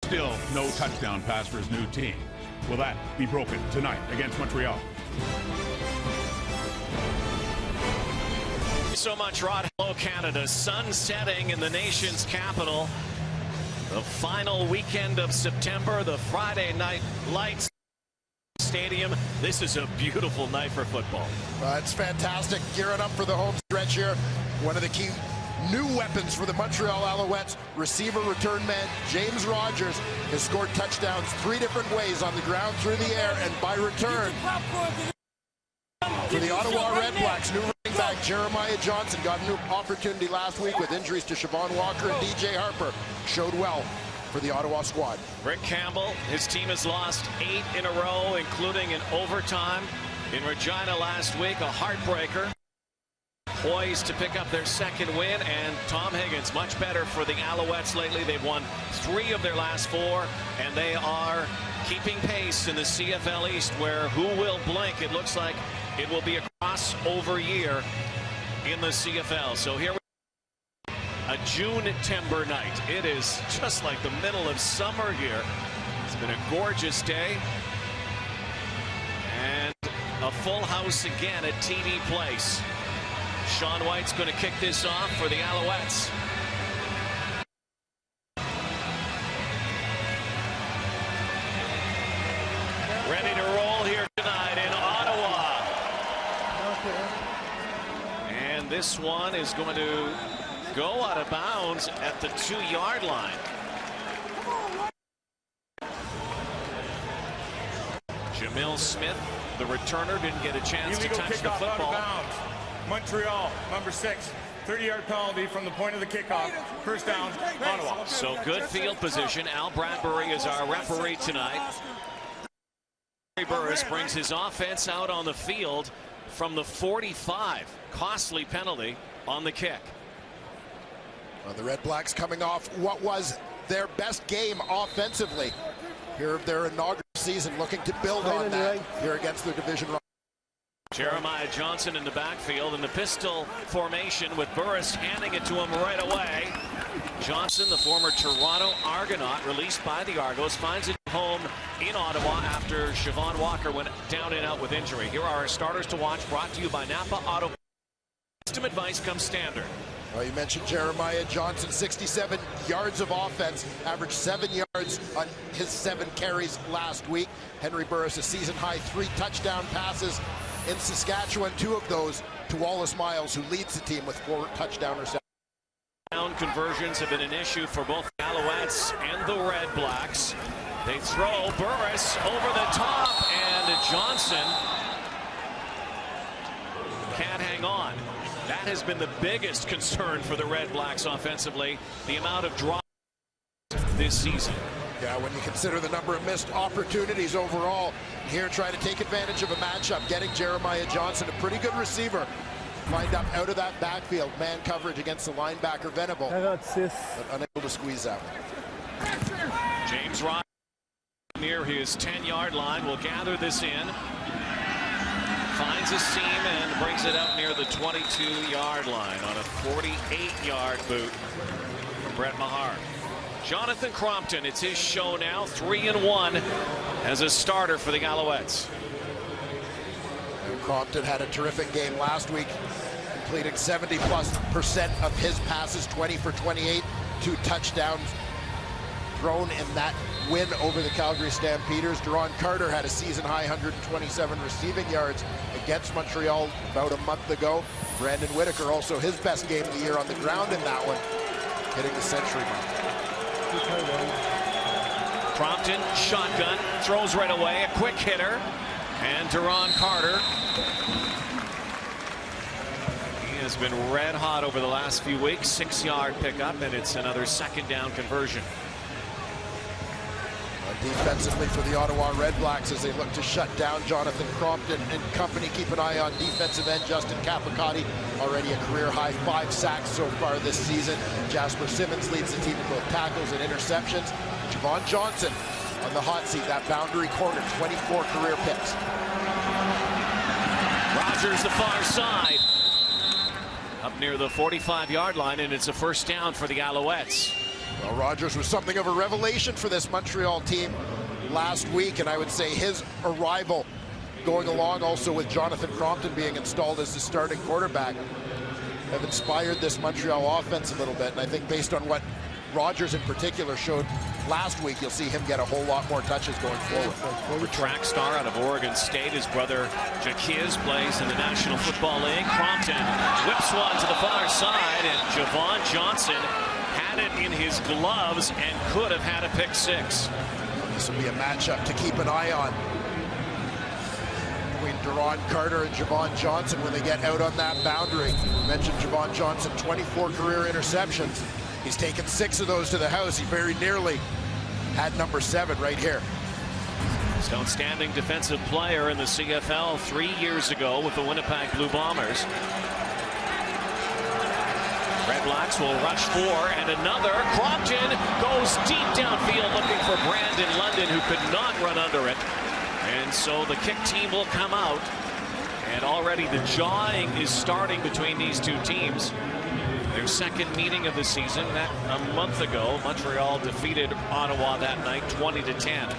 Still no touchdown pass for his new team. Will that be broken tonight against Montreal? Thank you so much, Rod. Hello, Canada. Sun setting in the nation's capital. The final weekend of September, the Friday night lights stadium. This is a beautiful night for football. It's fantastic. Gearing up for the home stretch here. One of the key new weapons for the Montreal Alouettes, receiver return man James Rogers, has scored touchdowns 3 different ways: on the ground, through the air, and by return. For the Ottawa REDBLACKS, new running back Jeremiah Johnson got a new opportunity last week with injuries to Siobhan Walker and DJ Harper. Showed well for the Ottawa squad. Rick Campbell, his team has lost 8 in a row, including in overtime in Regina last week, a heartbreaker. Poised to pick up their second win, and Tom Higgins much better for the Alouettes lately. They've won 3 of their last 4, and they are keeping pace in the CFL East, where who will blink? It looks like it will be a crossover year in the CFL. So here we are, a June-tember night. It is just like the middle of summer here. It's been a gorgeous day, and a full house again at TD Place. Sean White's going to kick this off for the Alouettes. Ready to roll here tonight in Ottawa. And this one is going to go out of bounds at the 2-yard line. Jamil Smith, the returner, didn't get a chance to touch the football. Montreal, number 6, 30-yard penalty from the point of the kickoff. First down, Ottawa. So good field position. Al Bradbury is our referee tonight. Burris brings his offense out on the field from the 45. Costly penalty on the kick. Well, the REDBLACKS coming off what was their best game offensively here of their inaugural season, looking to build on that here against their division rival. Jeremiah Johnson in the backfield in the pistol formation with Burris handing it to him right away. Johnson, the former Toronto Argonaut, released by the Argos, finds it home in Ottawa after Siobhan Walker went down and out with injury. Here are our starters to watch, brought to you by Napa Auto. Custom advice comes standard. Well, you mentioned Jeremiah Johnson, 67 yards of offense, averaged 7 yards on his 7 carries last week. Henry Burris, a season-high 3 touchdown passes in Saskatchewan, 2 of those to Wallace Miles, who leads the team with 4 touchdown receptions. Down conversions have been an issue for both the Alouettes and the REDBLACKS. They throw Burris over the top, and Johnson can't hang on. That has been the biggest concern for the REDBLACKS offensively, the amount of drops this season. Yeah, when you consider the number of missed opportunities overall, here trying to take advantage of a matchup, getting Jeremiah Johnson, a pretty good receiver, lined up out of that backfield, man coverage against the linebacker Venable, but unable to squeeze out. James Rogers near his 10-yard line will gather this in, finds a seam and brings it up near the 22-yard line on a 48-yard boot from Brett Mahar. Jonathan Crompton, it's his show now, 3-1 as a starter for the Alouettes. And Crompton had a terrific game last week, completing 70+% of his passes, 20 for 28, 2 touchdowns thrown in that win over the Calgary Stampeders. Duron Carter had a season-high 127 receiving yards against Montreal about a month ago. Brandon Whitaker, also his best game of the year on the ground in that one, hitting the century mark. Crompton, shotgun, throws right away, a quick hitter, and Duron Carter. He has been red hot over the last few weeks. 6-yard pickup, and it's another 2nd down conversion. Defensively for the Ottawa REDBLACKS as they look to shut down Jonathan Crompton and company. Keep an eye on defensive end Justin Capicotti, already a career-high 5 sacks so far this season. Jasper Simmons leads the team in both tackles and interceptions. Javon Johnson on the hot seat, that boundary corner, 24 career picks. Rogers the far side, up near the 45-yard line, and it's a 1st down for the Alouettes. Well, Rogers was something of a revelation for this Montreal team last week, and I would say his arrival going along also with Jonathan Crompton being installed as the starting quarterback have inspired this Montreal offense a little bit. And I think based on what Rogers in particular showed last week, you'll see him get a whole lot more touches going forward. Former track star out of Oregon State, his brother Jaquiz plays in the National Football League. Crompton whips one to the far side, and Javon Johnson had it in his gloves and could have had a pick six. This will be a matchup to keep an eye on between Duron Carter and Javon Johnson when they get out on that boundary. I mentioned Javon Johnson, 24 career interceptions. He's taken 6 of those to the house. He very nearly had number 7 right here. Most outstanding defensive player in the CFL 3 years ago with the Winnipeg Blue Bombers. REDBLACKS will rush 4, and another. Crompton goes deep downfield looking for Brandon London, who could not run under it. And so the kick team will come out, and already the jawing is starting between these two teams. Their second meeting of the season. That a month ago, Montreal defeated Ottawa that night 20-10.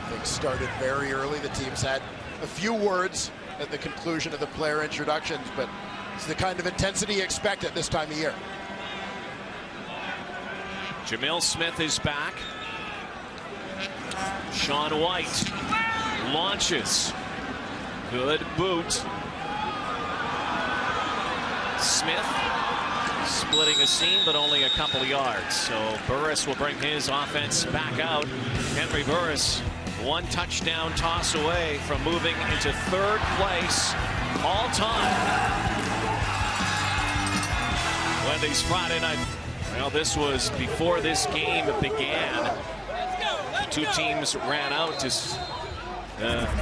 Things started very early. The teams had a few words at the conclusion of the player introductions, but it's the kind of intensity you expect at this time of year. Jamil Smith is back. Sean White launches. Good boot. Smith splitting a seam, but only a couple of yards. So Burris will bring his offense back out. Henry Burris, 1 touchdown toss away from moving into 3rd place all time. Wendy's Friday night. Well, this was before this game began. Two teams ran out to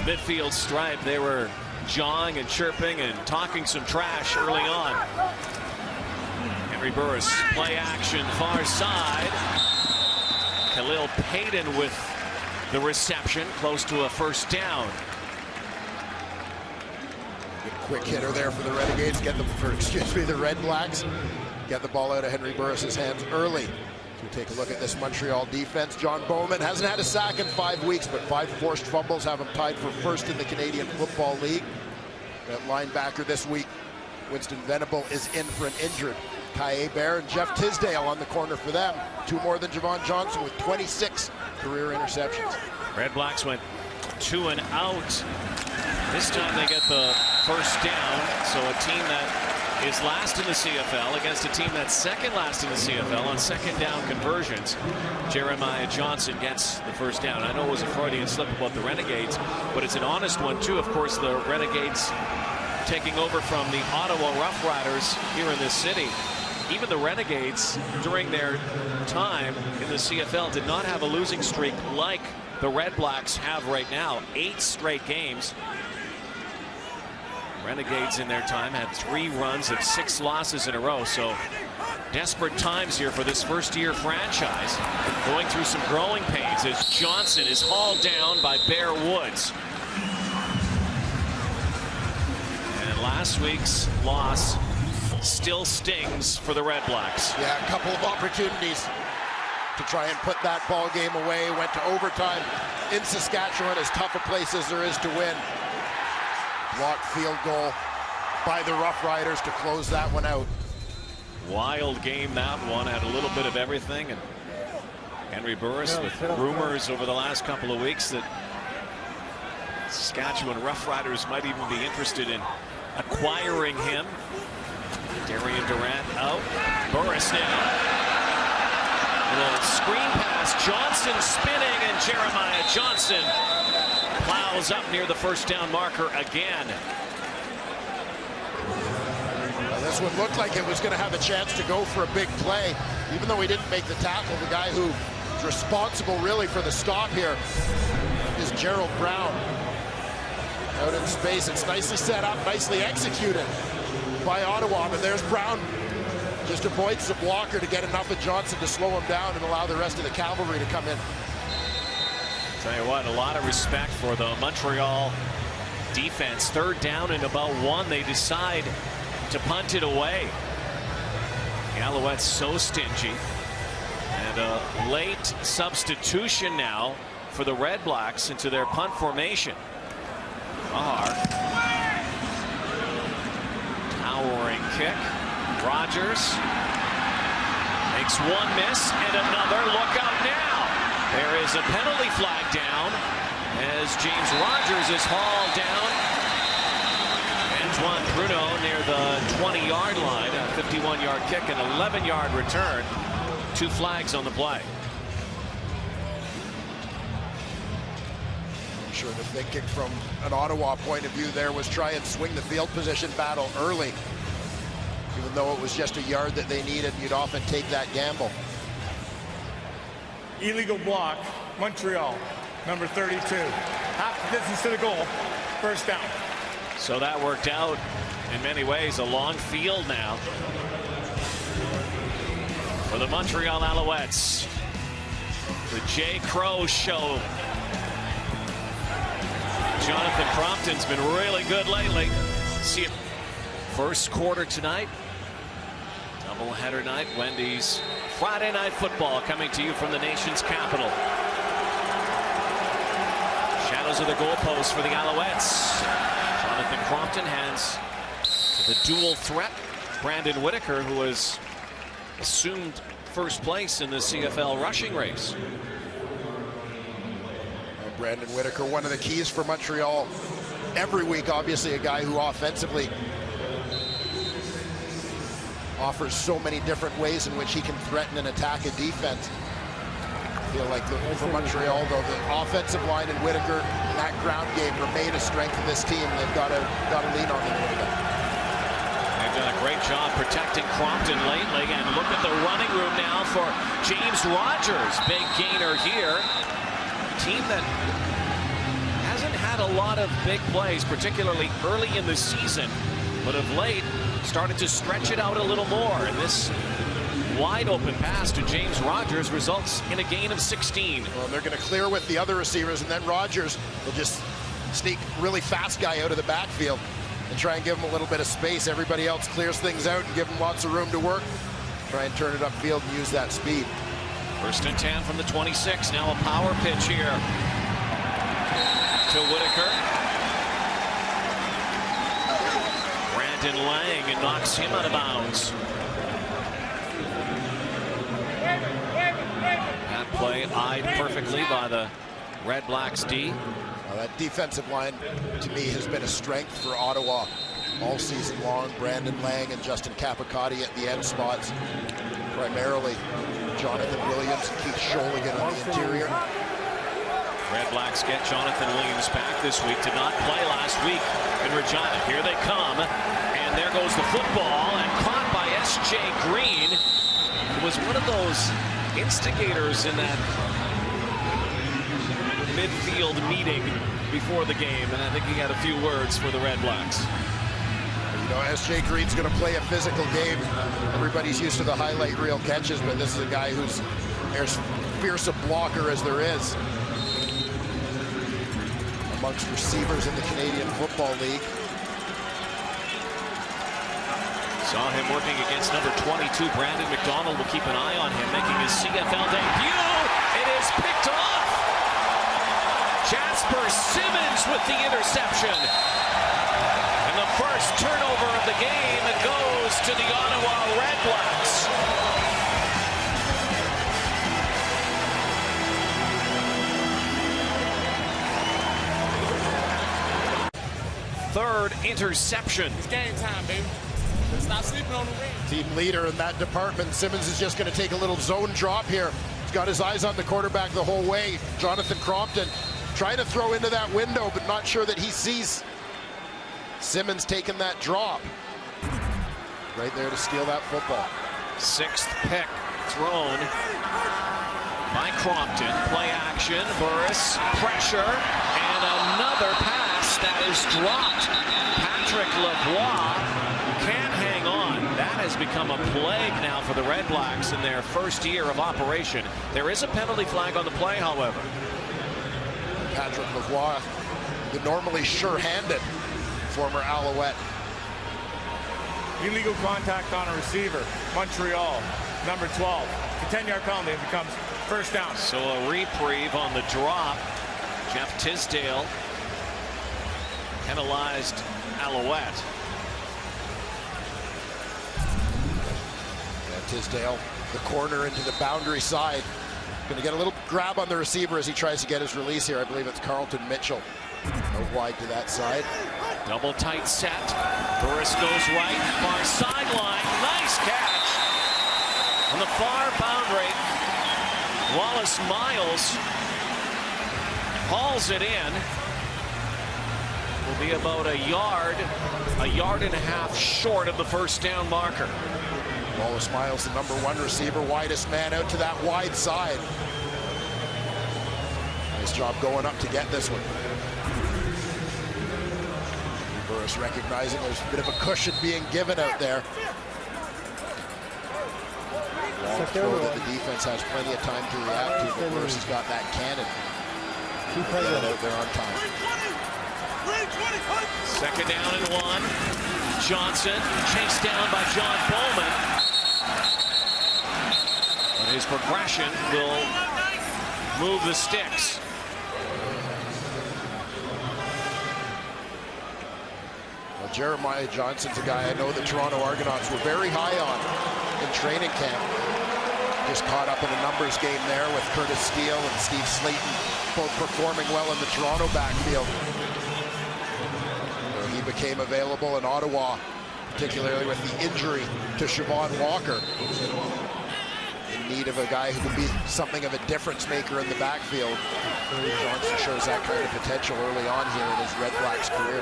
midfield stripe. They were jawing and chirping and talking some trash early on. Henry Burris, play action, far side. Khalil Payton with the reception, close to a first down. Good quick hitter there for the Renegades. Get the REDBLACKS. Get the ball out of Henry Burris's hands early. So take a look at this Montreal defense. John Bowman hasn't had a sack in 5 weeks, but 5 forced fumbles have him tied for first in the Canadian Football League. At linebacker this week, Winston Venable is in for an injured Kaye Bear, and Jeff Tisdale on the corner for them. 2 more than Javon Johnson with 26 career interceptions. REDBLACKS went 2 and out. This time they get the first down. So a team that is last in the CFL against a team that's second last in the CFL on second down conversions. Jeremiah Johnson gets the first down. I know it was a Freudian slip about the Renegades, but it's an honest one too. Of course, the Renegades taking over from the Ottawa Rough Riders here in this city. Even the Renegades during their time in the CFL did not have a losing streak like the REDBLACKS have right now. 8 straight games. Renegades in their time had 3 runs of 6 losses in a row. So desperate times here for this first-year franchise. Going through some growing pains as Johnson is hauled down by Bear Woods. And last week's loss still stings for the REDBLACKS. Yeah, a couple of opportunities to try and put that ball game away. Went to overtime in Saskatchewan, as tough a place as there is to win. Blocked field goal by the Rough Riders to close that one out. Wild game, that one. Had a little bit of everything. And Henry Burris with rumors over the last couple of weeks that Saskatchewan Rough Riders might even be interested in acquiring him. Darian Durant out. Burris now. A little screen pass. Johnson spinning, and Jeremiah Johnson plows up near the first down marker again. Well, this one looked like it was going to have a chance to go for a big play, even though he didn't make the tackle. The guy who's responsible really for the stop here is Gerald Brown. Out in space, it's nicely set up, nicely executed by Ottawa, but there's Brown. Just avoids the blocker to get enough of Johnson to slow him down and allow the rest of the cavalry to come in. Tell you what, a lot of respect for the Montreal defense. 3rd down and about 1. They decide to punt it away. The Alouettes so stingy. And a late substitution now for the Red Blacks into their punt formation. Maher. Towering kick. Rogers makes one miss and another. Look out now. There is a penalty flag down as James Rogers is hauled down. Antoine Pruneau near the 20-yard line. A 51-yard kick, an 11-yard return. 2 flags on the play. I'm sure the thinking from an Ottawa point of view there was try and swing the field position battle early. Even though it was just a yard that they needed, you'd often take that gamble. Illegal block, Montreal, number 32. Half the distance to the goal, first down. So that worked out in many ways. A long field now for the Montreal Alouettes. The J. Crow show. Jonathan Crompton's been really good lately. See it first quarter tonight. Doubleheader night. Wendy's Friday Night Football coming to you from the nation's capital. Shadows of the goalpost for the Alouettes. Jonathan Crompton hands to the dual threat Brandon Whitaker, who has assumed first place in the CFL rushing race. Brandon Whitaker, one of the keys for Montreal every week. Obviously a guy who offensively offers so many different ways in which he can threaten and attack a defense. I feel like for Montreal, though, the offensive line and Whitaker in that ground game remain a strength of this team. They've got to lean on them a little bit. They've done a great job protecting Crompton lately, and look at the running room now for James Rogers. Big gainer here. A team that hasn't had a lot of big plays, particularly early in the season, but of late started to stretch it out a little more, and this wide open pass to James Rogers results in a gain of 16. Well, they're going to clear with the other receivers, and then Rogers will just sneak really fast guy out of the backfield and try and give him a little bit of space. Everybody else clears things out and give him lots of room to work. Try and turn it upfield and use that speed. 1st and 10 from the 26. Now a power pitch here to Whitaker. Brandon Lang, and knocks him out of bounds. That play eyed perfectly by the Red Blacks D. Well, that defensive line, to me, has been a strength for Ottawa all season long. Brandon Lang and Justin Capicati at the end spots. Primarily Jonathan Williams and Keith Sholigan on the interior. Red Blacks get Jonathan Williams back this week. Did not play last week in Regina. Here they come. And there goes the football, and caught by S.J. Green, who was one of those instigators in that midfield meeting before the game, and I think he had a few words for the Red Blacks. You know, S.J. Green's going to play a physical game. Everybody's used to the highlight reel catches, but this is a guy who's as fierce a blocker as there is amongst receivers in the Canadian Football League. Saw him working against number 22, Brandon McDonald. Will keep an eye on him, making his CFL debut. It is picked off. Jasper Simmons with the interception. And the first turnover of the game, it goes to the Ottawa Red Blacks. Third interception. It's game time, baby. Stop sleeping on the ring. Team leader in that department. Simmons is just going to take a little zone drop here. He's got his eyes on the quarterback the whole way. Jonathan Crompton trying to throw into that window, but not sure that he sees Simmons taking that drop. Right there to steal that football. 6th pick thrown by Crompton. Play action, Burris, pressure, and another pass that is dropped. Patrick Lavoie can't hang on. That has become a plague now for the Red Blacks in their first year of operation. There is a penalty flag on the play, however. Patrick Lavoie, the normally sure-handed former Alouette. illegal contact on a receiver. Montreal, number 12. The 10-yard penalty becomes first down. So a reprieve on the drop. Jeff Tisdale penalized Alouette. Tisdale, the corner into the boundary side. Going to get a little grab on the receiver as he tries to get his release here. I believe it's Carlton Mitchell. Out wide to that side. Double tight set. Burris goes right, far sideline. Nice catch. On the far boundary, Wallace Miles hauls it in. Will be about a yard and a half short of the first down marker. Wallace Miles, the number 1 receiver, widest man out to that wide side. Nice job going up to get this one. Burris recognizing there's a bit of a cushion being given out there. Long throw that the defense has plenty of time to react to, but Burris has got that cannon. Keep that out there on time. Second down and 1. Johnson chased down by John Bowman. But his progression will move the sticks. Well, Jeremiah Johnson's a guy I know the Toronto Argonauts were very high on in training camp. Just caught up in a numbers game there with Curtis Steele and Steve Slayton both performing well in the Toronto backfield. He became available in Ottawa, particularly with the injury to Siobhan Walker. In need of a guy who can be something of a difference maker in the backfield. Johnson shows that kind of potential early on here in his Red Blacks career.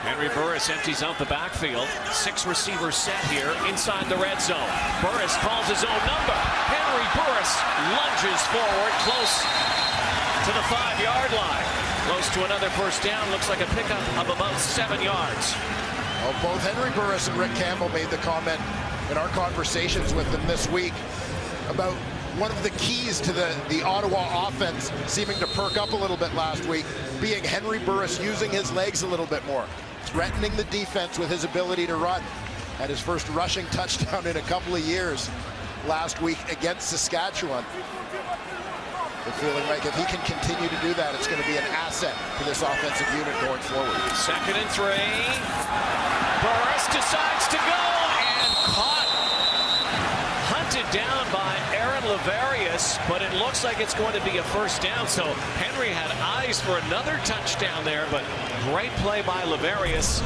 Henry Burris empties out the backfield. 6 receivers set here inside the red zone. Burris calls his own number. Henry Burris lunges forward close to the 5-yard line. Close to another first down. Looks like a pickup of about 7 yards. Well, both Henry Burris and Rick Campbell made the comment in our conversations with them this week about one of the keys to the Ottawa offense seeming to perk up a little bit last week being Henry Burris using his legs a little bit more, threatening the defense with his ability to run. Had his first rushing touchdown in a couple of years last week against Saskatchewan. They're feeling like if he can continue to do that, it's going to be an asset to this offensive unit going forward. 2nd and 3. Burris decides to go and caught. Hunted down by Aaron Laverius, but it looks like it's going to be a first down. So Henry had eyes for another touchdown there, but great play by Laverius.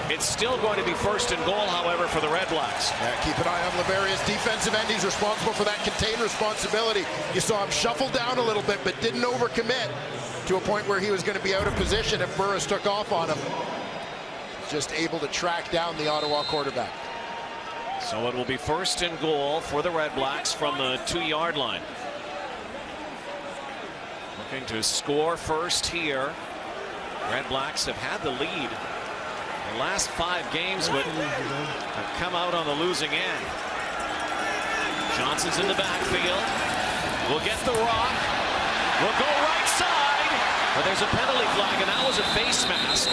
It's still going to be 1st and goal, however, for the Red Blacks. Yeah, keep an eye on Laverius, defensive end. He's responsible for that contained responsibility. You saw him shuffle down a little bit, but didn't overcommit to a point where he was going to be out of position if Burris took off on him. Just able to track down the Ottawa quarterback. So it will be 1st and goal for the Red Blacks from the 2-yard line. Looking to score first here. Red Blacks have had the lead the last 5 games, but have come out on the losing end. Johnson's in the backfield. Will get the rock. Will go right side. But there's a penalty flag, and that was a face mask.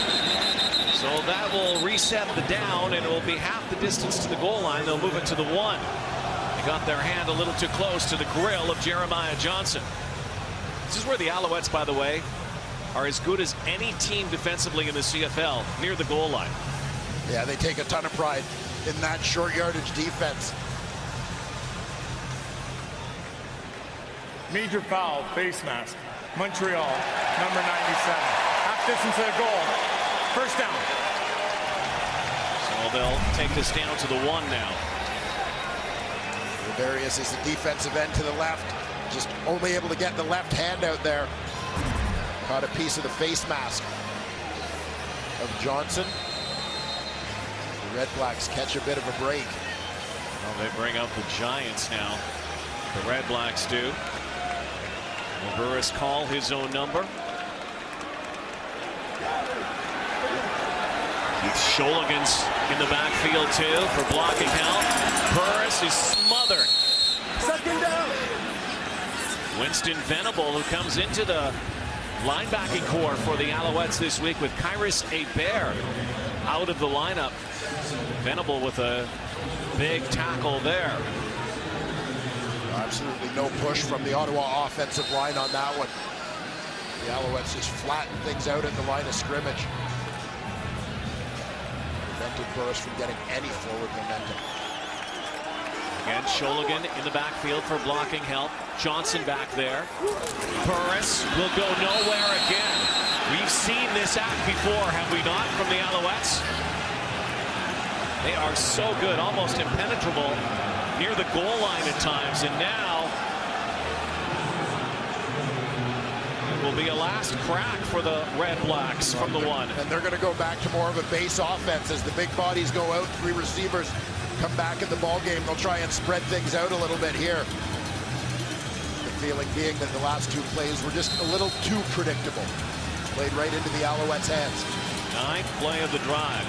So that will reset the down, and it will be half the distance to the goal line. They'll move it to the 1. They got their hand a little too close to the grill of Jeremiah Johnson. This is where the Alouettes, by the way, are as good as any team defensively in the CFL near the goal line. Yeah, they take a ton of pride in that short yardage defense. Major foul, face mask. Montreal, number 97. Half distance to the goal. First down. So they'll take this down to the 1 now. Laverius is the defensive end to the left. Just only able to get the left hand out there. Caught a piece of the face mask of Johnson. The Red Blacks catch a bit of a break. Well, they bring out the Giants now. The Red Blacks do. Will Burris call his own number? Keith Sholigan's in the backfield too for blocking help. Burris is smothered. 2nd down. Winston Venable, who comes into the linebacking core for the Alouettes this week with Kyrus Hebert out of the lineup Venable with a big tackle there. Absolutely no push from the Ottawa offensive line on that one. The Alouettes just flattened things out at the line of scrimmage. Prevented Burris from getting any forward momentum. Again, Sholigan in the backfield for blocking help. Johnson back there. Burris will go nowhere again. We've seen this act before, have we not, from the Alouettes? They are so good, almost impenetrable near the goal line at times, and now it will be a last crack for the Red Blacks from the one. And they're going to go back to more of a base offense as the big bodies go out. 3 receivers come back in the ball game. They'll try and spread things out a little bit here. The feeling being that the last 2 plays were just a little too predictable. Played right into the Alouettes' hands. 9th play of the drive.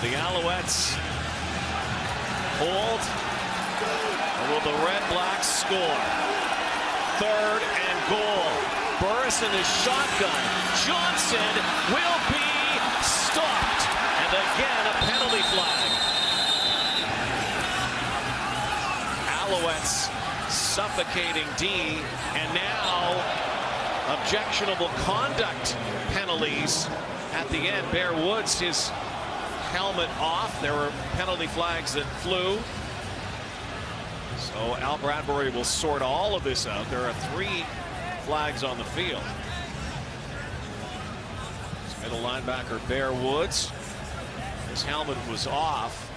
The Alouettes hold, or will the Red Blacks score? 3rd and goal. Burris in his shotgun. Johnson will be stopped. And again, a penalty flag. Alouettes suffocating D, and now objectionable conduct penalties at the end. Bear Woods, his helmet off. There were penalty flags that flew. So Al Bradbury will sort all of this out. There are 3 flags on the field. Middle linebacker Bear Woods. His helmet was off.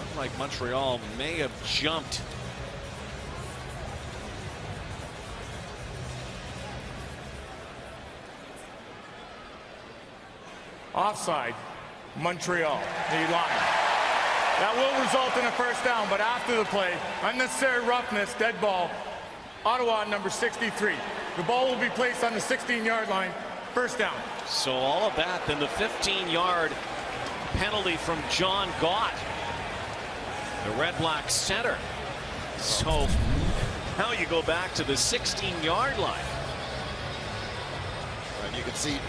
Looked like Montreal may have jumped. Offside, Montreal, the line. That will result in a first down, but after the play, unnecessary roughness, dead ball, Ottawa number 63. The ball will be placed on the 16-yard line, first down. So all of that, then the 15-yard penalty from John Gott, the Red Black center. So now you go back to the 16-yard line. And you can see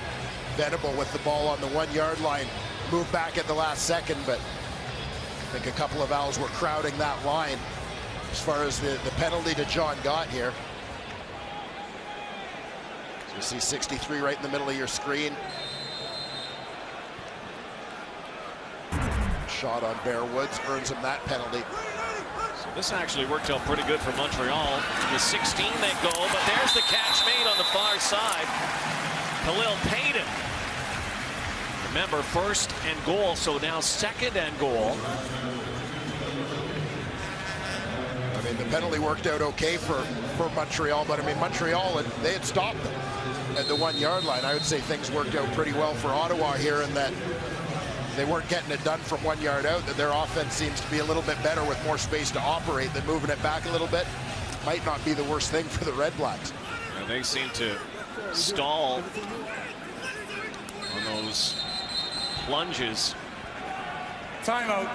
Venable with the ball on the 1-yard line, move back at the last second, but I think a couple of Owls were crowding that line as far as the penalty to John Gott here. So you see 63 right in the middle of your screen. Shot on Bear Woods earns him that penalty. So this actually worked out pretty good for Montreal. To the 16 they go, but there's the catch made on the far side. Khalil Payton. Remember, 1st and goal, so now 2nd and goal. I mean, the penalty worked out okay for Montreal, but I mean, Montreal, they had stopped them at the 1-yard line. I would say things worked out pretty well for Ottawa here in that they weren't getting it done from 1 yard out, that their offense seems to be a little bit better with more space to operate than moving it back a little bit. Might not be the worst thing for the Red Blacks. And they seem to stall on those plunges. Timeout,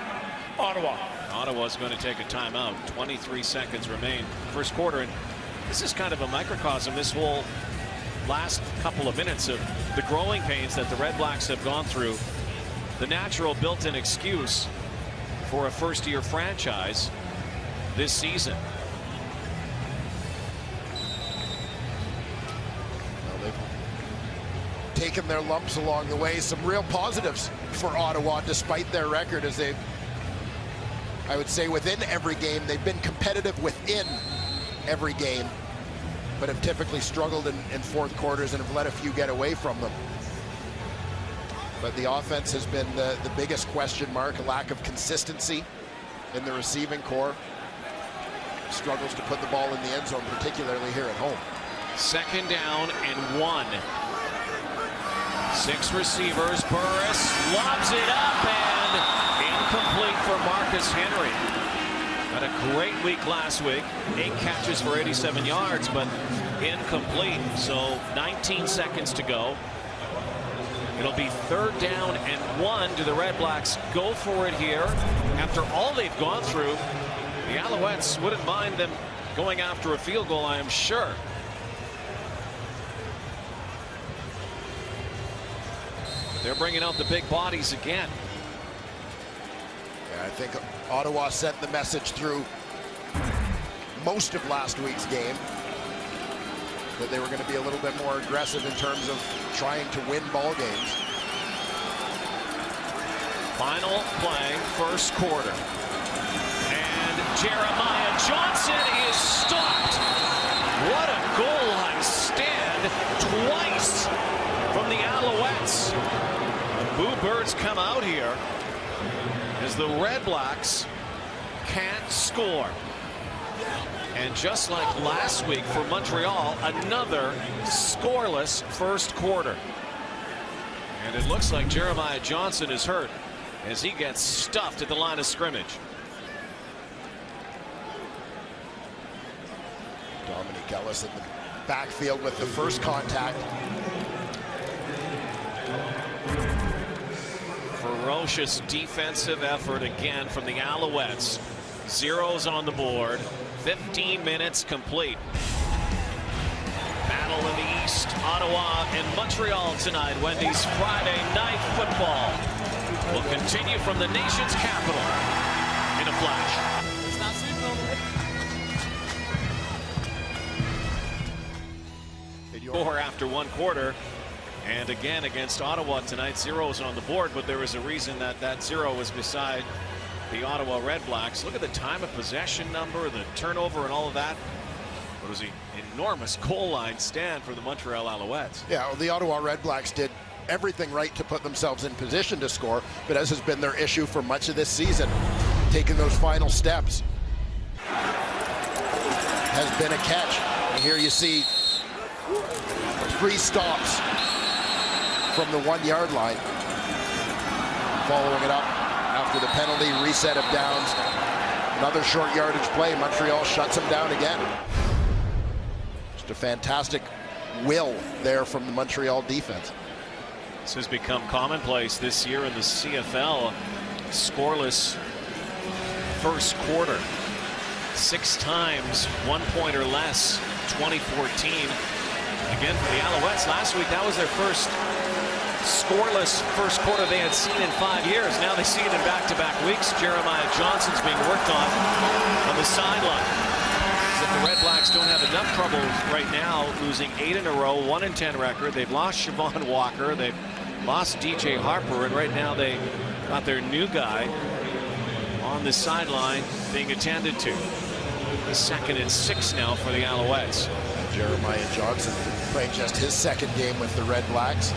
Ottawa. Ottawa's going to take a timeout. 23 seconds remain, first quarter, and this is kind of a microcosm, this whole last couple of minutes of the growing pains that the Red Blacks have gone through. The natural built-in excuse for a first-year franchise this season. Well, they've taken their lumps along the way. Some real positives for Ottawa despite their record, as they, I would say, within every game they've been competitive within every game, but have typically struggled in fourth quarters and have let a few get away from them. But the offense has been the biggest question mark, a lack of consistency in the receiving core. Struggles to put the ball in the end zone, particularly here at home. 2nd down and 1. 6 receivers. Burris lobs it up and incomplete for Marcus Henry. Had a great week last week. 8 catches for 87 yards, but incomplete. So 19 seconds to go. It'll be 3rd down and 1. Do the Red Blacks go for it here? After all they've gone through, the Alouettes wouldn't mind them going after a field goal, I am sure. They're bringing out the big bodies again. Yeah, I think Ottawa sent the message through most of last week's game that they were going to be a little bit more aggressive in terms of trying to win ball games. Final play, first quarter. And Jeremiah Johnson is stopped. What a goal line stand twice from the Alouettes. The Boo Birds come out here as the Red Blacks can't score. And just like last week for Montreal, another scoreless first quarter. And it looks like Jeremiah Johnson is hurt as he gets stuffed at the line of scrimmage. Dominic Ellis in the backfield with the first contact. Ferocious defensive effort again from the Alouettes. Zeros on the board. 15 minutes complete. Battle in the East, Ottawa and Montreal tonight. Wendy's Friday Night Football will continue from the nation's capital in a flash. It's not sleeping on the ring. Four after one quarter. And again against Ottawa tonight, zeros on the board, but there was a reason that that zero was beside the Ottawa Red Blacks. Look at the time of possession number, the turnover and all of that. It was an enormous goal line stand for the Montreal Alouettes. Yeah, well, the Ottawa Red Blacks did everything right to put themselves in position to score, but as has been their issue for much of this season, taking those final steps has been a catch. And here you see 3 stops from the 1 yard line. Following it up after the penalty, reset of downs. Another short yardage play. Montreal shuts them down again. Just a fantastic will there from the Montreal defense. This has become commonplace this year in the CFL. Scoreless first quarter. 6 times 1 point or less. 2014. Again for the Alouettes last week, that was their first scoreless first quarter they had seen in 5 years. Now they see it in back-to-back weeks. Jeremiah Johnson's being worked on the sideline. As if the Red Blacks don't have enough trouble right now, losing 8 in a row, 1-10 record. They've lost Siobhan Walker, they've lost DJ Harper, and right now they got their new guy on the sideline being attended to. The 2nd and 6 now for the Alouettes. Jeremiah Johnson playing just his 2nd game with the Red Blacks.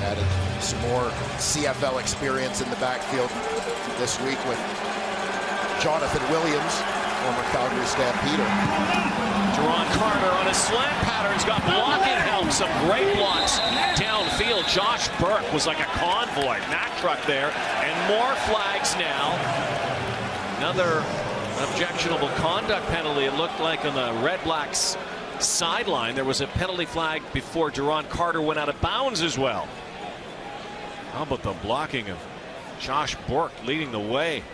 Added some more CFL experience in the backfield this week with Jonathan Williams, former Calgary Stampeder. Duron Carter on a slant pattern's got blocking help, some great blocks downfield. Josh Burke was like a convoy, Mack truck there, and more flags now. Another objectionable conduct penalty, it looked like, on the Red Blacks sideline. There was a penalty flag before Duron Carter went out of bounds as well. How about the blocking of Josh Burke leading the way?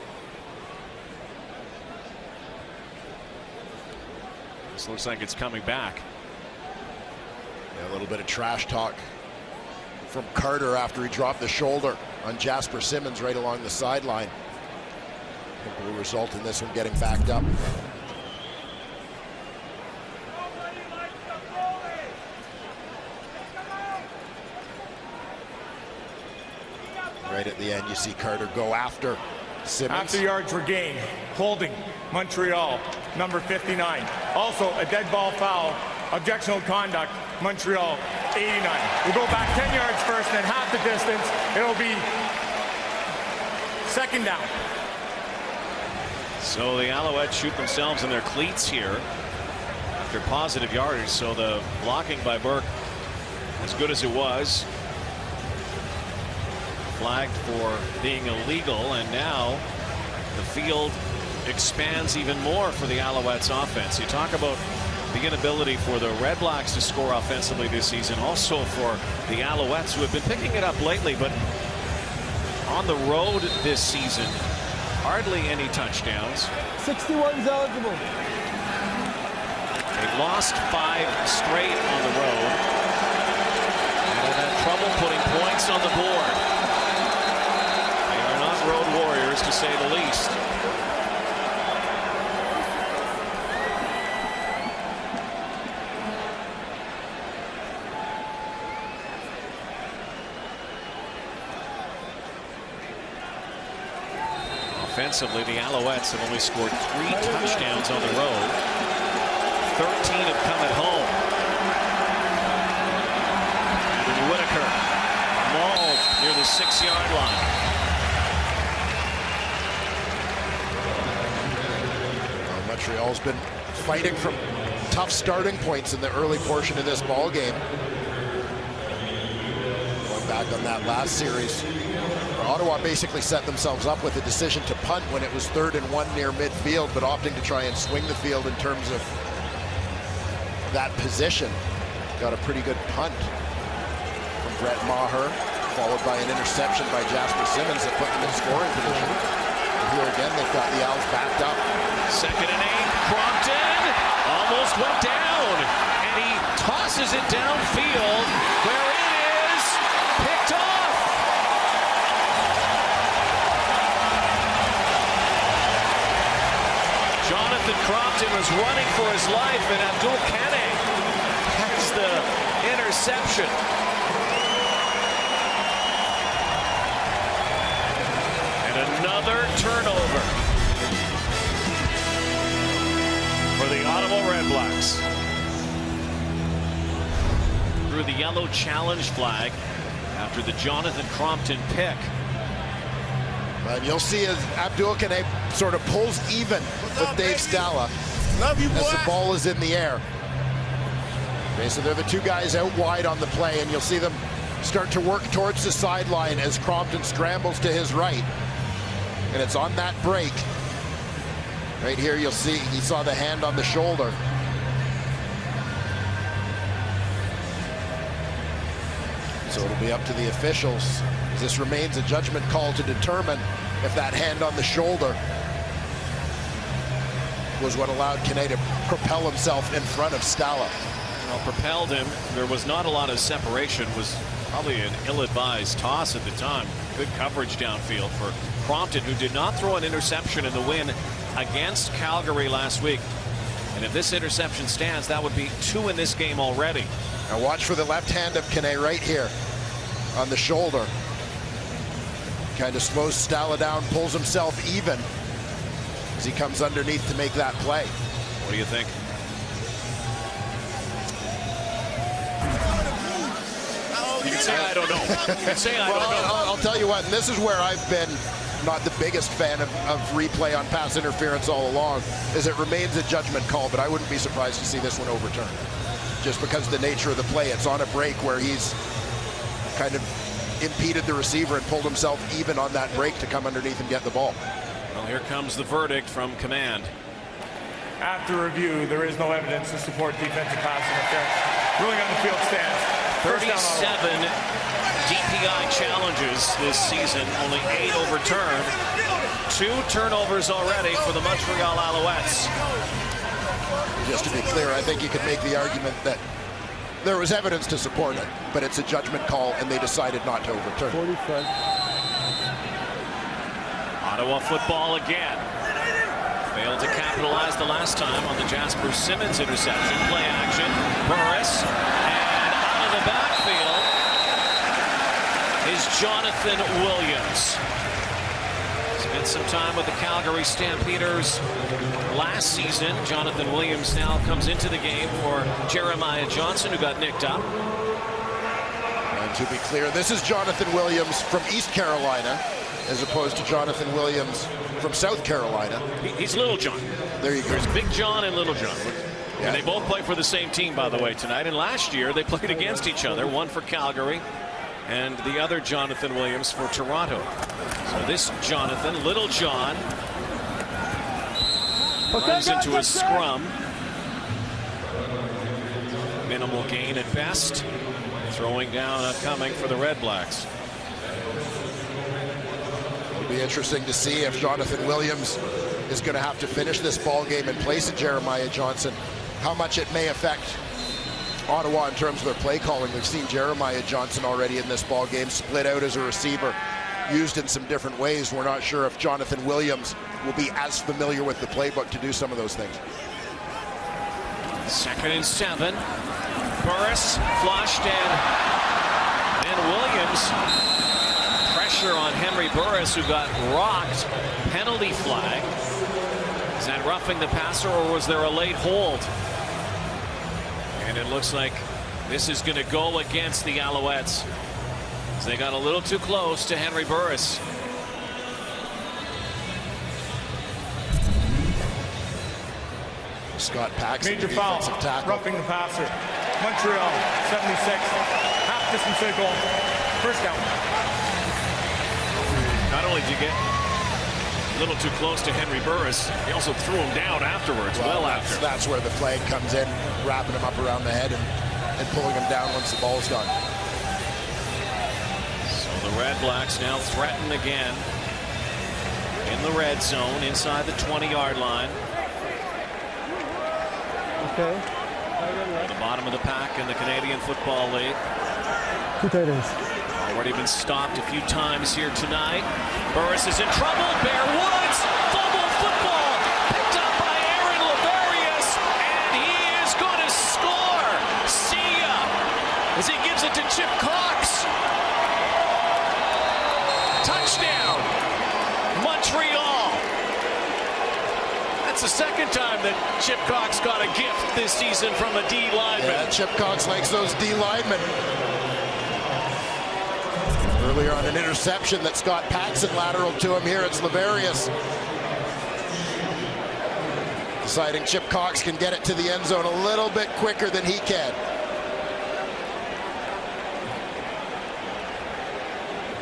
This looks like it's coming back. Yeah, a little bit of trash talk from Carter after he dropped the shoulder on Jasper Simmons right along the sideline. I think will result in this one getting backed up. Right at the end, you see Carter go after Simmons. After yards were gained, holding Montreal, number 59. Also a dead ball foul, objectionable conduct, Montreal 89. We'll go back 10 yards first, then half the distance. It'll be 2nd down. So the Alouettes shoot themselves in their cleats here after positive yardage. So the blocking by Burke, as good as it was, flagged for being illegal, and now the field expands even more for the Alouettes offense. You talk about the inability for the Red Blacks to score offensively this season, also for the Alouettes, who have been picking it up lately, but on the road this season, hardly any touchdowns. 61's eligible. They've lost 5 straight on the road. And that trouble putting points on the board. They are not road warriors, to say the least. Offensively, the Alouettes have only scored 3 touchdowns on the road. 13 have come at home. And Whitaker mauled near the 6-yard line. Well, Montreal's been fighting from tough starting points in the early portion of this ball game. Going back on that last series, Ottawa basically set themselves up with a decision to punt when it was 3rd and 1 near midfield, but opting to try and swing the field in terms of that position. Got a pretty good punt from Brett Maher, followed by an interception by Jasper Simmons that put them in scoring position. And here again, they've got the Owls backed up. 2nd and 8, Crompton almost went down, and he tosses it downfield where it is picked off. Jonathan Crompton was running for his life, and Abdul Kane has the interception. And another turnover for the Ottawa REDBLACKS. Threw the yellow challenge flag after the Jonathan Crompton pick. And you'll see as Abdul Kane sort of pulls even with Dave Stala Love you, boy. as the ball is in the air. Okay, so they're the 2 guys out wide on the play, and you'll see them start to work towards the sideline as Crompton scrambles to his right. And it's on that break. Right here you'll see he saw the hand on the shoulder. So it'll be up to the officials. This remains a judgment call to determine if that hand on the shoulder was what allowed Kane to propel himself in front of Stala. Well, propelled him. There was not a lot of separation. Was probably an ill-advised toss at the time. Good coverage downfield for Crompton, who did not throw an interception in the win against Calgary last week. And if this interception stands, that would be 2 in this game already. Now watch for the left hand of Kane right here on the shoulder. Kind of slows Stala down, pulls himself even as he comes underneath to make that play. What do you think? You can say I don't know. You can say I don't know. I'll tell you what, and this is where I've been not the biggest fan of replay on pass interference all along, is it remains a judgment call, but I wouldn't be surprised to see this one overturned. Just because of the nature of the play. It's on a break where he's kind of impeded the receiver and pulled himself even on that break to come underneath and get the ball. Well, here comes the verdict from command. After review, there is no evidence to support defensive pass interference. Ruling on the field stands. 37 DPI challenges this season, only 8 overturned. 2 turnovers already for the Montreal Alouettes. Just to be clear, I think you could make the argument that there was evidence to support it, but it's a judgment call, and they decided not to overturn it. Ottawa football again. Failed to capitalize the last time on the Jasper Simmons interception. Play action. Burris. And out of the backfield is Jonathan Williams. Spent some time with the Calgary Stampeders last season. Jonathan Williams now comes into the game for Jeremiah Johnson, who got nicked up. And to be clear, this is Jonathan Williams from East Carolina, as opposed to Jonathan Williams from South Carolina. He's Little John. There you go. There's Big John and Little John. Yeah. And they both play for the same team, by the way, tonight. And last year, they played against each other, one for Calgary and the other Jonathan Williams for Toronto. So this Jonathan, Little John, runs into a scrum. Minimal gain at best. Throwing down coming for the REDBLACKS. It'll be interesting to see if Jonathan Williams is going to have to finish this ball game in place of Jeremiah Johnson. How much it may affect Ottawa in terms of their play calling. We've seen Jeremiah Johnson already in this ball game split out as a receiver, used in some different ways. We're not sure if Jonathan Williams will be as familiar with the playbook to do some of those things. 2nd and 7. Burris flushed and Williams. Pressure on Henry Burris, who got rocked. Penalty flag. Is that roughing the passer, or was there a late hold? And it looks like this is going to go against the Alouettes. So they got a little too close to Henry Burris. Scott Paxson, major foul, roughing the passer. Montreal, 76. Half distance to the goal. First down. Not only did you get a little too close to Henry Burris, he also threw him down afterwards. Well after. That's where the flag comes in, wrapping him up around the head and pulling him down once the ball's gone. So the REDBLACKS now threaten again in the red zone inside the 20-yard line. Okay. At the bottom of the pack in the Canadian Football League. 2 tight ends. Already been stopped a few times here tonight. Burris is in trouble. Bear Woods, fumble football, picked up by Aaron Laverius, and he is going to score. See ya, as he gives it to Chip Cox. Touchdown, Montreal. That's the second time that Chip Cox got a gift this season from a D lineman. Yeah, Chip Cox likes those D linemen. Earlier on an interception that Scott Paxson lateral to him. Here it's Laverius. Deciding Chip Cox can get it to the end zone a little bit quicker than he can.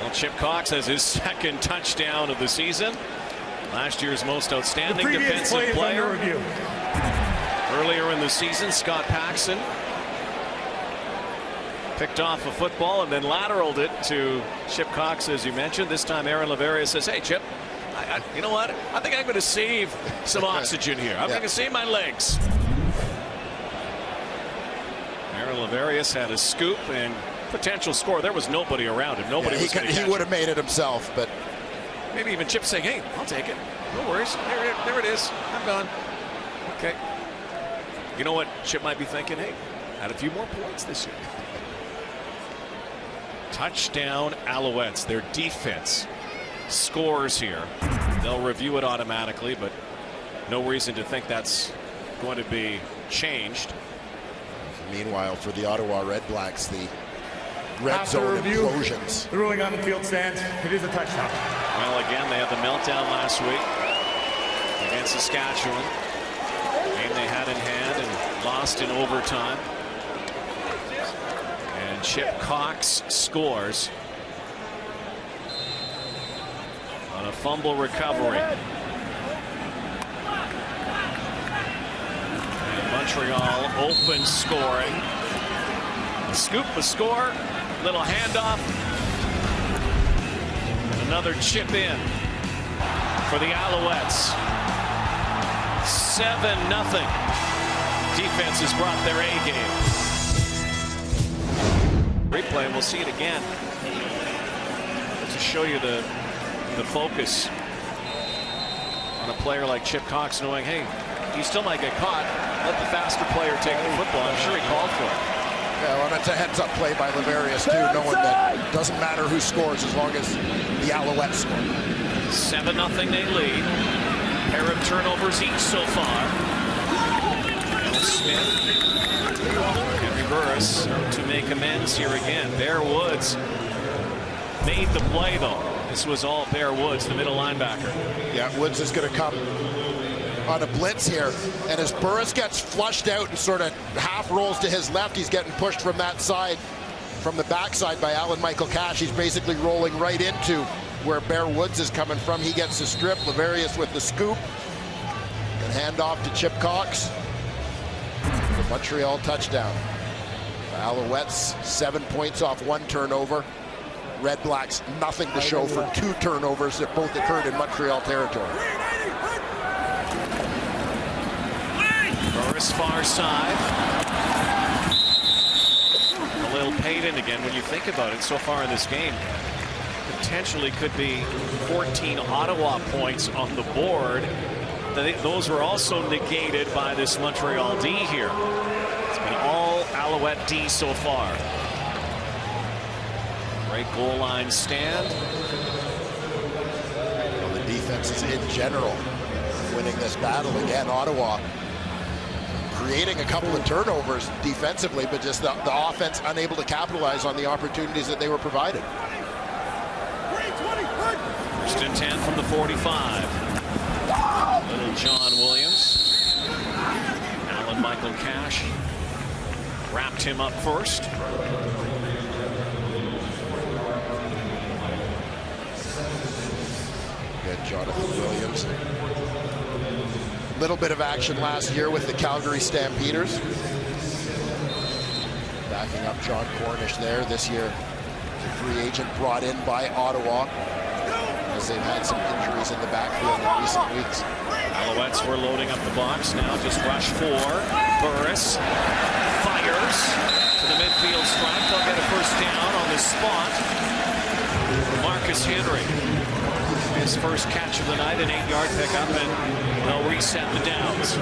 Well, Chip Cox has his 2nd touchdown of the season. Last year's most outstanding defensive player. Earlier in the season, Scott Paxson picked off a football and then lateraled it to Chip Cox, as you mentioned. This time Aaron Laverius says, hey, Chip, you know what? I think I'm going to save some oxygen here. I'm going to save my legs. Aaron Laverius had a scoop and potential score. There was nobody around him. Nobody was going to catch him. He would have made it himself, but maybe even Chip saying, hey, I'll take it. No worries. There it is. I'm gone. Okay. You know what Chip might be thinking? Hey, add a few more points this year. Touchdown Alouettes. Their defense scores here. They'll review it automatically, but no reason to think that's going to be changed. Meanwhile, for the Ottawa REDBLACKS, the red zone implosions. The ruling on the field stands. It is a touchdown. Well, again, they had the meltdown last week against Saskatchewan. Game they had in hand and lost in overtime. And Chip Cox scores on a fumble recovery. And Montreal open scoring. A scoop, a score, little handoff. And another chip in for the Alouettes. 7-0. Defense has brought their A game. Replay, and we'll see it again to show you the focus on a player like Chip Cox, knowing, hey, he still might get caught. Let the faster player take the football. I'm sure he called for it. Yeah, well, it's a heads-up play by Laverius, too, knowing that it doesn't matter who scores as long as the Alouettes score. 7-0 they lead. Pair of turnovers each so far. Smith. Henry Burris to make amends here again. Bear Woods made the play, though. This was all Bear Woods, the middle linebacker. Yeah, Woods is going to come on a blitz here, and as Burris gets flushed out and sort of half rolls to his left, he's getting pushed from that side, from the backside by Alan Michael Cash. He's basically rolling right into where Bear Woods is coming from. He gets the strip. Laverius with the scoop. And hand off to Chip Cox. The Montreal touchdown. The Alouettes 7 points off 1 turnover. REDBLACKS nothing to show for 2 turnovers that both occurred in Montreal territory. Burris far side. And again, when you think about it, so far in this game, potentially could be 14 Ottawa points on the board. Those were also negated by this Montreal D here. It's been all Alouette D so far. Great goal line stand. Well, the defenses in general winning this battle. Again, Ottawa creating a couple of turnovers defensively, but just the offense unable to capitalize on the opportunities that they were provided. First and 10 from the 45. Little John Williams. Alan Michael Cash wrapped him up first. Good Jonathan Williams. Little bit of action last year with the Calgary Stampeders. Backing up John Cornish there. This year, the free agent brought in by Ottawa, as they've had some injuries in the backfield in recent weeks. Alouettes were loading up the box now. Just rush 4. Burris fires to the midfield stripe. They'll get a first down on the spot. Marcus Henry, his first catch of the night, an 8-yard pickup, and they'll reset the downs.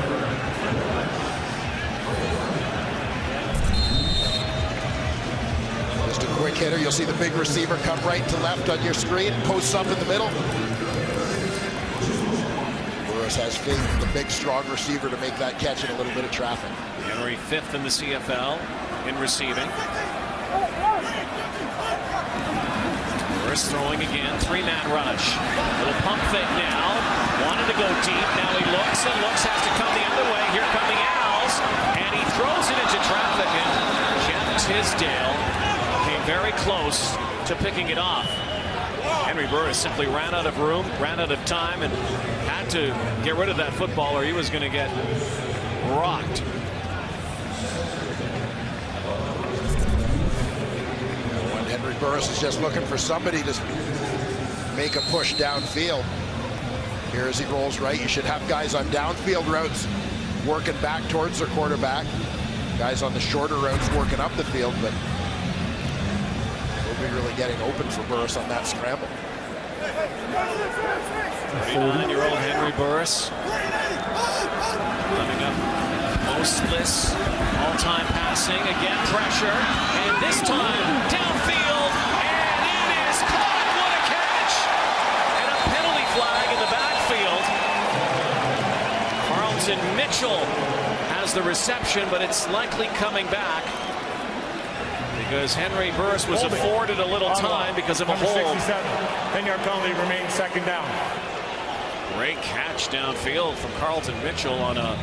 Just a quick hitter. You'll see the big receiver come right to left on your screen. Posts up in the middle. Burris has faith in the big, strong receiver to make that catch in a little bit of traffic. Henry 5th in the CFL in receiving. Burris throwing again. 3-man rush. Little pump fake now. Wanted to go deep. Now he looks and looks. Has to come the other way. Here come the Owls. And he throws it into traffic. And Jeff Tisdale came very close to picking it off. Henry Burris simply ran out of room, ran out of time, and had to get rid of that football or he was going to get rocked. When Henry Burris is just looking for somebody to make a push downfield. Here as he rolls right, you should have guys on downfield routes working back towards their quarterback. Guys on the shorter routes working up the field, but we'll be really getting open for Burris on that scramble. 39-year-old Henry Burris coming up mostless, all-time passing, again pressure, and this time downfield, and it is caught. What a catch! And a penalty flag in the backfield. Carlton Mitchell has the reception, but it's likely coming back because Henry Burris was afforded a little time because of a hold. 10-yard penalty remains second down. Great catch downfield from Carlton Mitchell on a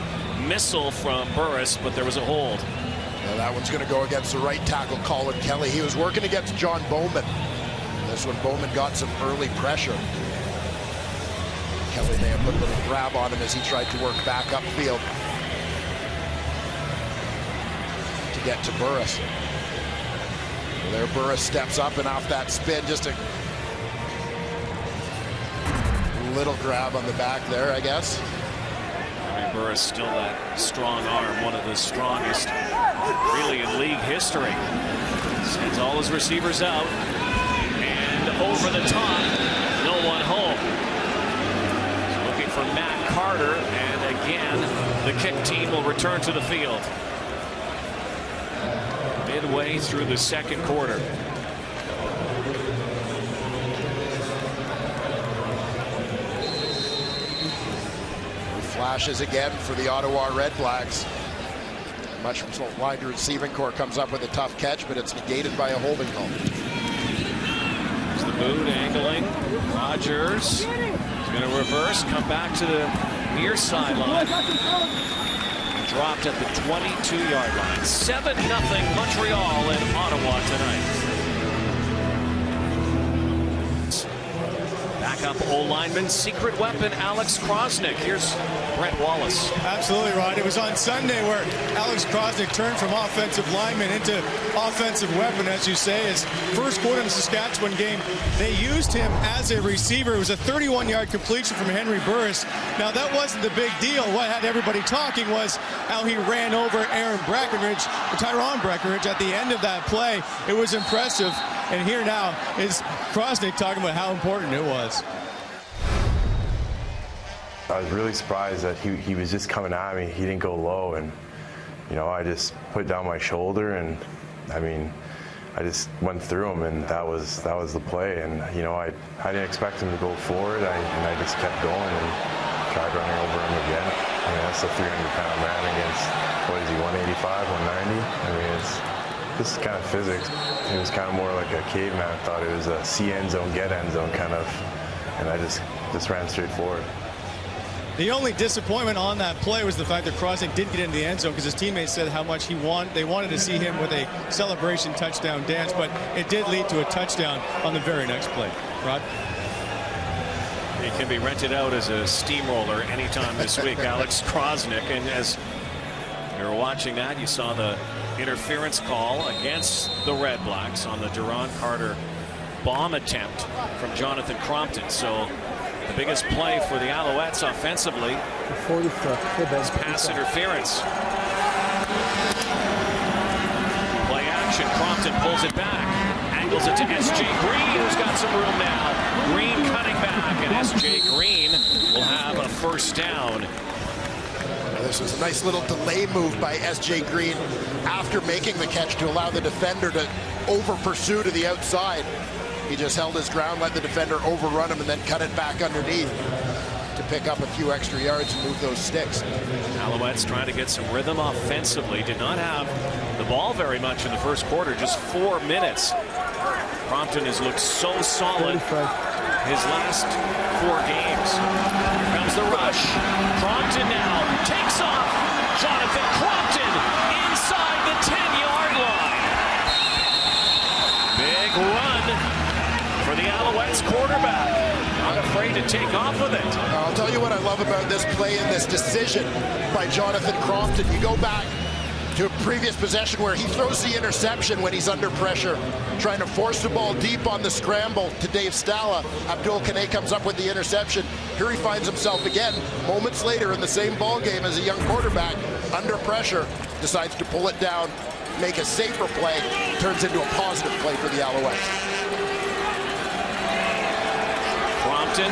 missile from Burris, but there was a hold. Well, that one's going to go against the right tackle, Colin Kelly. He was working against John Bowman. This one, Bowman got some early pressure. Kelly may have put a little grab on him as he tried to work back upfield to get to Burris. Well, there Burris steps up, and off that spin, just a little grab on the back there, I guess. Henry Burris still that strong arm, one of the strongest really in league history. Sends all his receivers out, and over the top, no one home. He's looking for Matt Carter, and again, the kick team will return to the field. Midway through the second quarter. Flashes again for the Ottawa REDBLACKS. Much wide receiving core comes up with a tough catch, but it's negated by a holding call. There's the boot angling. Rogers is going to reverse, come back to the near sideline. Dropped at the 22-yard line. 7-0 Montreal in Ottawa tonight. Back backup O-lineman, secret weapon Alex Krosnick. Here's Brent Wallace. Absolutely, Rod. It was on Sunday where Alex Krosnick turned from offensive lineman into offensive weapon, as you say. His first quarter in the Saskatchewan game, they used him as a receiver. It was a 31-yard completion from Henry Burris. Now, that wasn't the big deal. What had everybody talking was how he ran over Tyrone Breckenridge at the end of that play. It was impressive. And here now is Krosnick talking about how important it was. I was really surprised that he was just coming at me. He didn't go low, and I just put down my shoulder, and I just went through him, and that was the play. And I didn't expect him to go forward, and I just kept going and tried running over him again. That's a 300-pound man against, what is he, 185, 190? It's just kind of physics. It was kind of more like a caveman. I thought it was a see end zone, get end zone kind of, and I just ran straight forward. The only disappointment on that play was the fact that Krosnick didn't get into the end zone because his teammates said how much they wanted to see him with a celebration touchdown dance, but it did lead to a touchdown on the very next play. Rod? He can be rented out as a steamroller anytime this week, Alex Krosnick. And as you were watching that, you saw the interference call against the Red Blacks on the Duron Carter bomb attempt from Jonathan Crompton. So the biggest play for the Alouettes offensively is pass interference. Play action. Crompton pulls it back. Angles it to S.J. Green, who's got some room now. Green cutting back, and S.J. Green will have a first down. This was a nice little delay move by S.J. Green after making the catch to allow the defender to over-pursue to the outside. He just held his ground, let the defender overrun him, and then cut it back underneath to pick up a few extra yards and move those sticks. Alouettes trying to get some rhythm offensively. Did not have the ball very much in the first quarter, just 4 minutes. Crompton has looked so solid his last 4 games. Here comes the rush. Crompton now takes off. Jonathan Crompton inside the 10-yard line. Big run for the Alouettes quarterback. Not afraid to take off with it. I'll tell you what I love about this play and this decision by Jonathan Crompton. You go back to a previous possession where he throws the interception when he's under pressure, trying to force the ball deep on the scramble to Dave Stala. Abdul Kane comes up with the interception. Here he finds himself again, moments later in the same ball game as a young quarterback, under pressure, decides to pull it down, make a safer play, turns into a positive play for the Alouettes. Crompton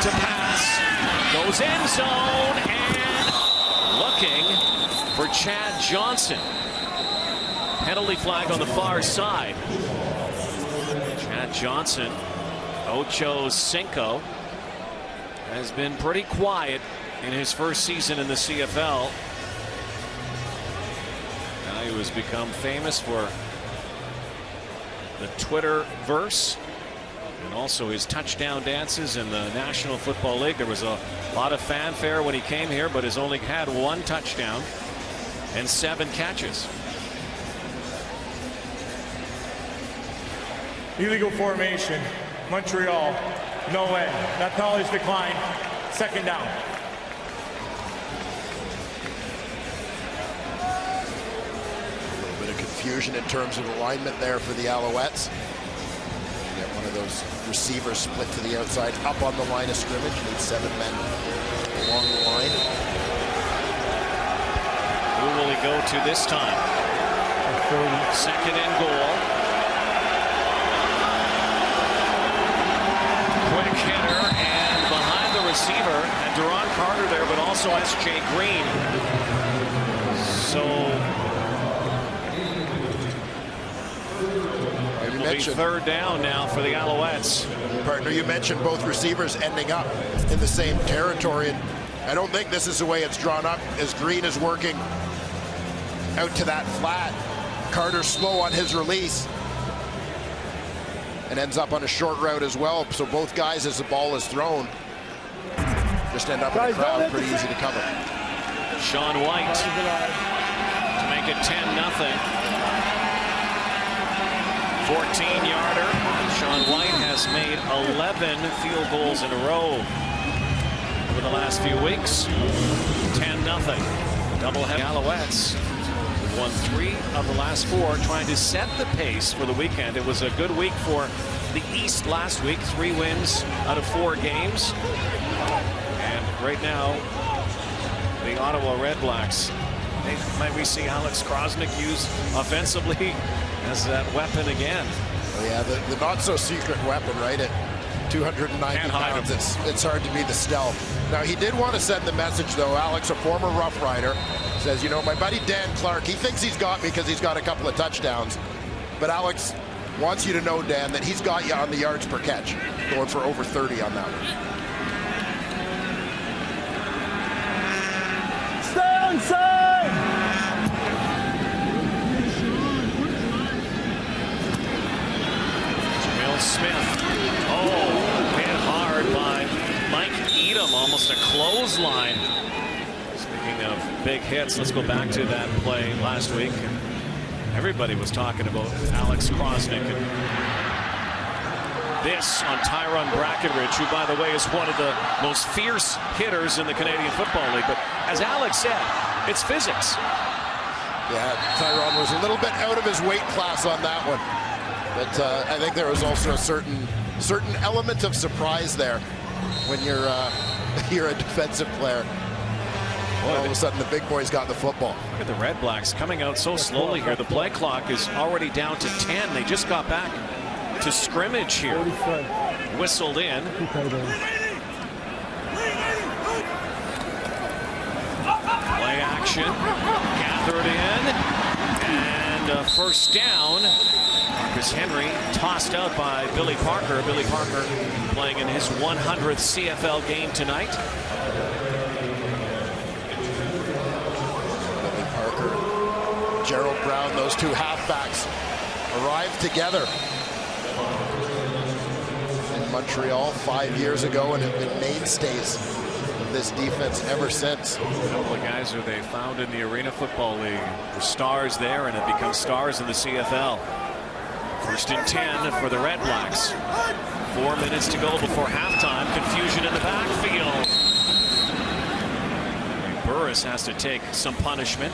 to pass, goes end zone, and looking for Chad Johnson. Penalty flag on the far side. Chad Johnson, Ocho Cinco, has been pretty quiet in his first season in the CFL. Now he has become famous for the Twitterverse and also his touchdown dances in the National Football League. There was a lot of fanfare when he came here, but has only had 1 touchdown and 7 catches. Illegal formation, Montreal, no way. That penalty's declined. 2nd down. A little bit of confusion in terms of alignment there for the Alouettes. You get one of those receivers split to the outside, up on the line of scrimmage. Need 7 men along the line. Who will he go to this time? 2nd and goal. Quick hitter and behind the receiver, and Duron Carter there, but also S.J. Green. So it will be 3rd down now for the Alouettes. Partner, you mentioned both receivers ending up in the same territory, and I don't think this is the way it's drawn up as Green is working out to that flat. Carter slow on his release and ends up on a short route as well. So both guys, as the ball is thrown, just end up in the crowd. Pretty easy to cover. Sean White to make it 10-0. 14-yarder. Sean White has made 11 field goals in a row over the last few weeks. 10-0. Doubleheader. Alouettes won 3 of the last 4, trying to set the pace for the weekend. It was a good week for the East last week. 3 wins out of 4 games. And right now, the Ottawa REDBLACKS, might we see Alex Krosnick used offensively as that weapon again? Oh yeah, the not-so-secret weapon, right? At 290 pounds, it's hard to be the stealth. Now, he did want to send the message, though. Alex, a former Rough Rider, says, you know, my buddy Dan Clark, he thinks he's got me because he's got a couple of touchdowns. But Alex wants you to know, Dan, that he's got you on the yards per catch, going for over 30 on that one. Stay inside! Jamil Smith. Oh, hit hard by Mike Edom, almost a clothesline. Speaking of big hits, let's go back to that play last week. Everybody was talking about Alex Krosnick. And this on Tyrone Brackenridge, who, by the way, is one of the most fierce hitters in the Canadian Football League. But as Alex said, it's physics. Yeah, Tyrone was a little bit out of his weight class on that one. But I think there was also a certain element of surprise there when you're a defensive player. All of a sudden, the big boys got the football. Look at the REDBLACKS coming out so slowly here. The play clock is already down to 10. They just got back to scrimmage here. Whistled in. Play action. Gathered in. And a first down. Marcus Henry tossed out by Billy Parker. Billy Parker playing in his 100th CFL game tonight. Gerald Brown, those two halfbacks arrived together in Montreal 5 years ago and have been mainstays of this defense ever since. A couple of guys who they found in the Arena Football League were stars there and have become stars in the CFL. First and 10 for the REDBLACKS. 4 minutes to go before halftime. Confusion in the backfield. Burris has to take some punishment.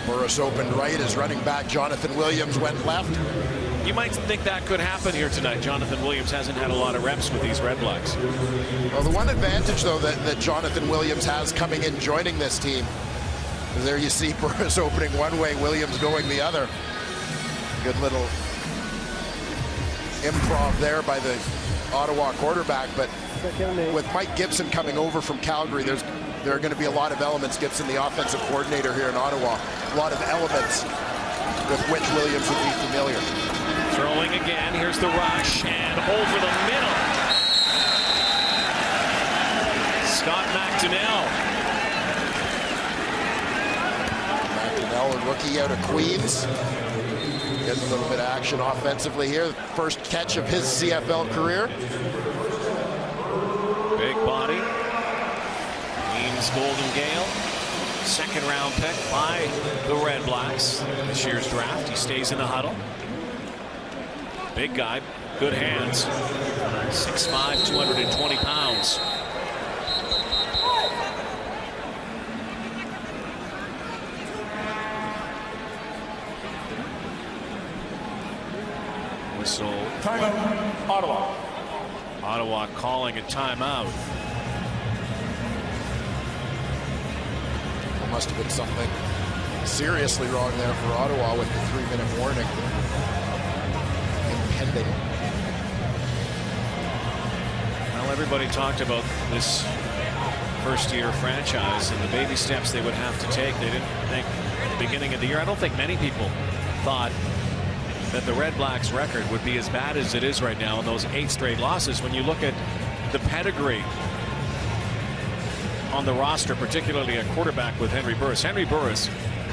Burris opened right as running back Jonathan Williams went left. You might think that could happen here tonight. Jonathan Williams hasn't had a lot of reps with these REDBLACKS. Well, the one advantage, though, that Jonathan Williams has coming in joining this team is there you see Burris opening one way, Williams going the other. Good little improv there by the Ottawa quarterback, but with Mike Gibson coming over from Calgary, there are going to be a lot of elements. Gibson, the offensive coordinator here in Ottawa, a lot of elements with which Williams would be familiar. Throwing again, here's the rush, and over the middle. Scott McDonnell. McDonnell, a rookie out of Queens. Getting a little bit of action offensively here. First catch of his CFL career. Big body. Queens Golden Gale. Second round pick by the REDBLACKS this year's draft. He stays in the huddle. Big guy, good hands. 6'5", 220 pounds. Whistle. Timeout, Ottawa. Ottawa calling a timeout. There must have been something seriously wrong there for Ottawa with the 3-minute warning impending. Well, everybody talked about this first-year franchise and the baby steps they would have to take. They didn't think at the beginning of the year. I don't think many people thought that the REDBLACKS record would be as bad as it is right now in those 8 straight losses. When you look at the pedigree on the roster, particularly a quarterback with Henry Burris. Henry Burris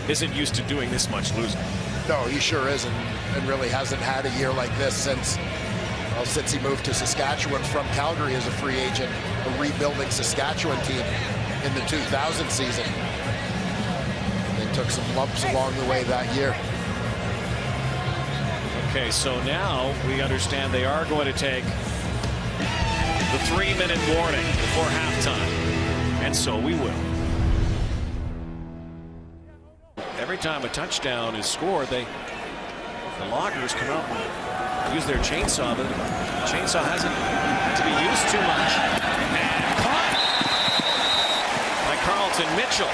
isn't used to doing this much losing. No, he sure isn't, and really hasn't had a year like this since he moved to Saskatchewan from Calgary as a free agent, a rebuilding Saskatchewan team in the 2000 season. They took some lumps along the way that year. Okay, so now we understand they are going to take the 3-minute warning before halftime. And so we will. Every time a touchdown is scored, the loggers come out and use their chainsaw, but the chainsaw hasn't had to be used too much. And caught by Carlton Mitchell.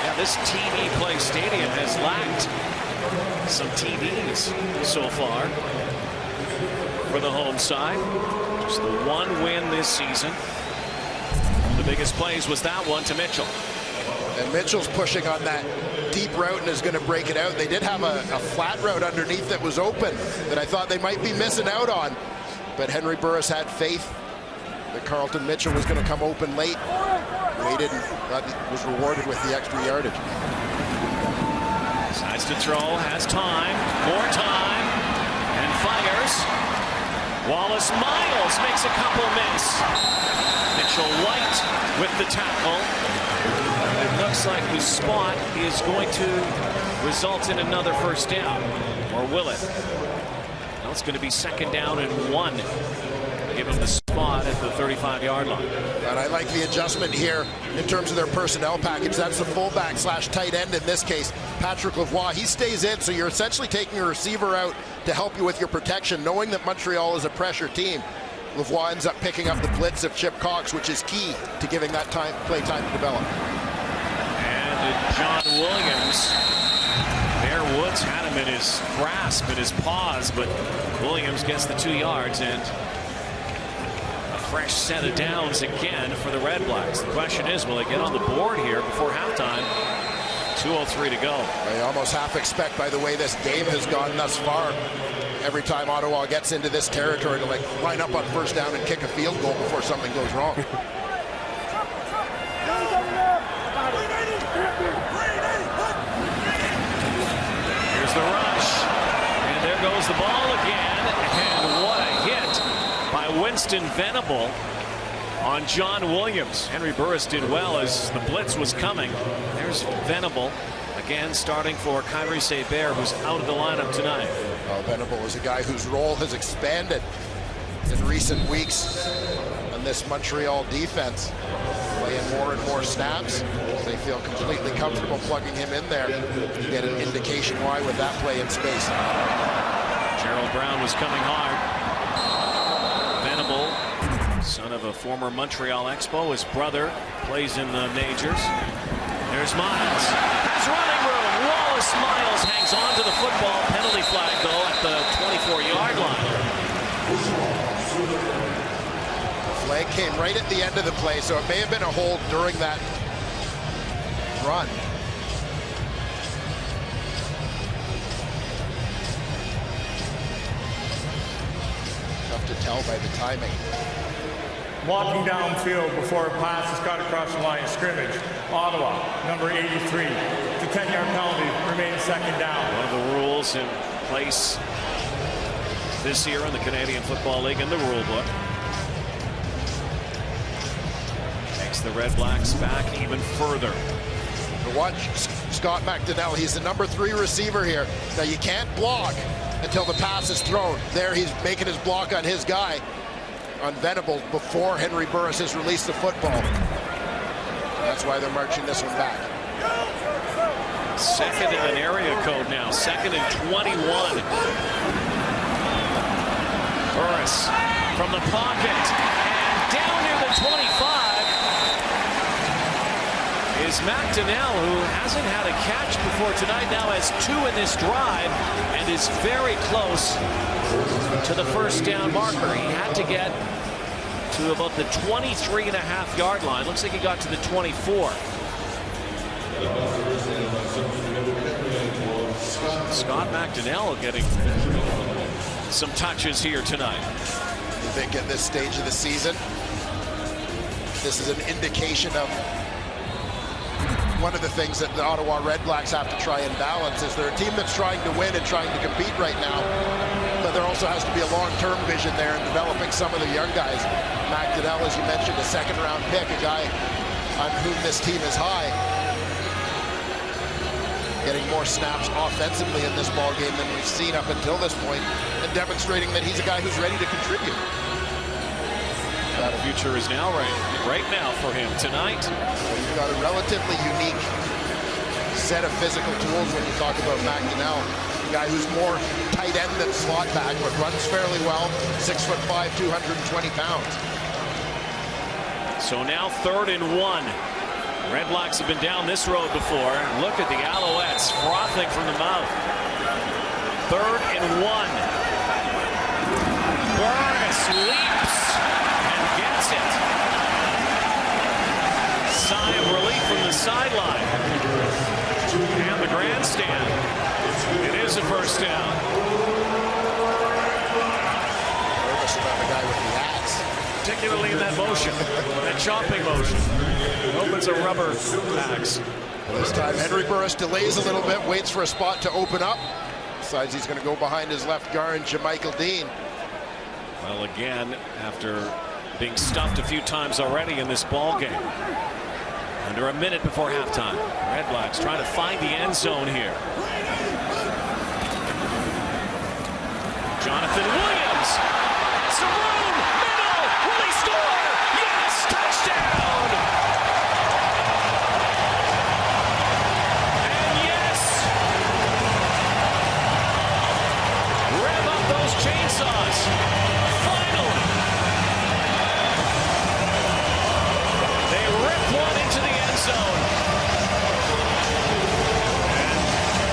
Yeah, this TV Play Stadium has lacked some TDs so far for the home side. Just the one win this season. The biggest plays was that one to Mitchell. And Mitchell's pushing on that deep route and is going to break it out. They did have a flat route underneath that was open that I thought they might be missing out on. But Henry Burris had faith that Carlton Mitchell was going to come open late. Waited and was rewarded with the extra yardage. Decides to throw, has time, more time, and fires. Wallace Miles makes a couple miss. Mitchell White with the tackle. It looks like the spot is going to result in another first down. Or will it? Well, it's going to be 2nd down and 1. Give him the spot at the 35-yard line. And I like the adjustment here in terms of their personnel package. That's the fullback / tight end in this case, Patrick Lavoie. He stays in, so you're essentially taking a receiver out to help you with your protection, knowing that Montreal is a pressure team. Lavoie ends up picking up the blitz of Chip Cox, which is key to giving that play time to develop. And John Williams. Bear Woods had him in his grasp, in his paws, but Williams gets the 2 yards and a fresh set of downs again for the Red Blacks. The question is, will they get on the board here before halftime? 2:03 to go. I almost half expect, by the way this game has gone thus far, every time Ottawa gets into this territory to line up on first down and kick a field goal before something goes wrong. Here's the rush, and there goes the ball again, and what a hit by Winston Venable on John Williams. Henry Burris did well as the blitz was coming. There's Venable again starting for Kyrie Saint-Bear, who's out of the lineup tonight. Well, Venable is a guy whose role has expanded in recent weeks on this Montreal defense, playing more and more snaps. They feel completely comfortable plugging him in there. You get an indication why with that play in space. Gerald Brown was coming hard. Venable, son of a former Montreal Expo, his brother plays in the majors. There's Miles. Has running room. Wallace Miles hangs on to the football. Penalty flag, though, at the 24-yard line. The flag came right at the end of the play, so it may have been a hold during that run. Tough to tell by the timing. Walking downfield before a pass is got across the line of scrimmage. Ottawa, number 83. The 10-yard penalty, remaining 2nd down. One of the rules in place this year in the Canadian Football League in the rule book. Takes the Red Blacks back even further. Watch Scott McDonnell. He's the number 3 receiver here. Now you can't block until the pass is thrown. There he's making his block on his guy, on Venable, before Henry Burris has released the football. That's why they're marching this one back. 2nd in an area code now. 2nd and 21. Burris from the pocket and down near the 25 is McDonnell, who hasn't had a catch before tonight, now has 2 in this drive and is very close to the first down marker. He had to get to about the 23.5-yard line. Looks like he got to the 24. Scott McDonnell getting some touches here tonight. I think at this stage of the season, this is an indication of one of the things that the Ottawa Red Blacks have to try and balance. Is they're a team that's trying to win and trying to compete right now, but there also has to be a long-term vision there in developing some of the young guys. McDonnell, as you mentioned, a 2nd-round pick, a guy on whom this team is high. getting more snaps offensively in this ball game than we've seen up until this point, and demonstrating that he's a guy who's ready to contribute. The future is now right now for him tonight. He's got a relatively unique set of physical tools when you talk about McDonnell. A guy who's more tight end than slot back, but runs fairly well. 6'5", 220 pounds. So now 3rd and 1. Red Blacks have been down this road before. Look at the Alouettes frothing from the mouth. 3rd and 1. Burris leaps and gets it. Sigh of relief from the sideline. And the grandstand. It is a first down. Nervous about the guy with the axe. Particularly in that motion, that chopping motion. I hope it's a rubber axe. This time Henry Burris delays a little bit, waits for a spot to open up. Decides he's going to go behind his left guard, Jamichael Dean. Well, again, after being stuffed a few times already in this ball game. Under a minute before halftime. Red Blacks trying to find the end zone here. Jonathan Williams. Saroon, middle, will he score? Yes, touchdown! And yes! Rev up those chainsaws. Finally! They rip one into the end zone.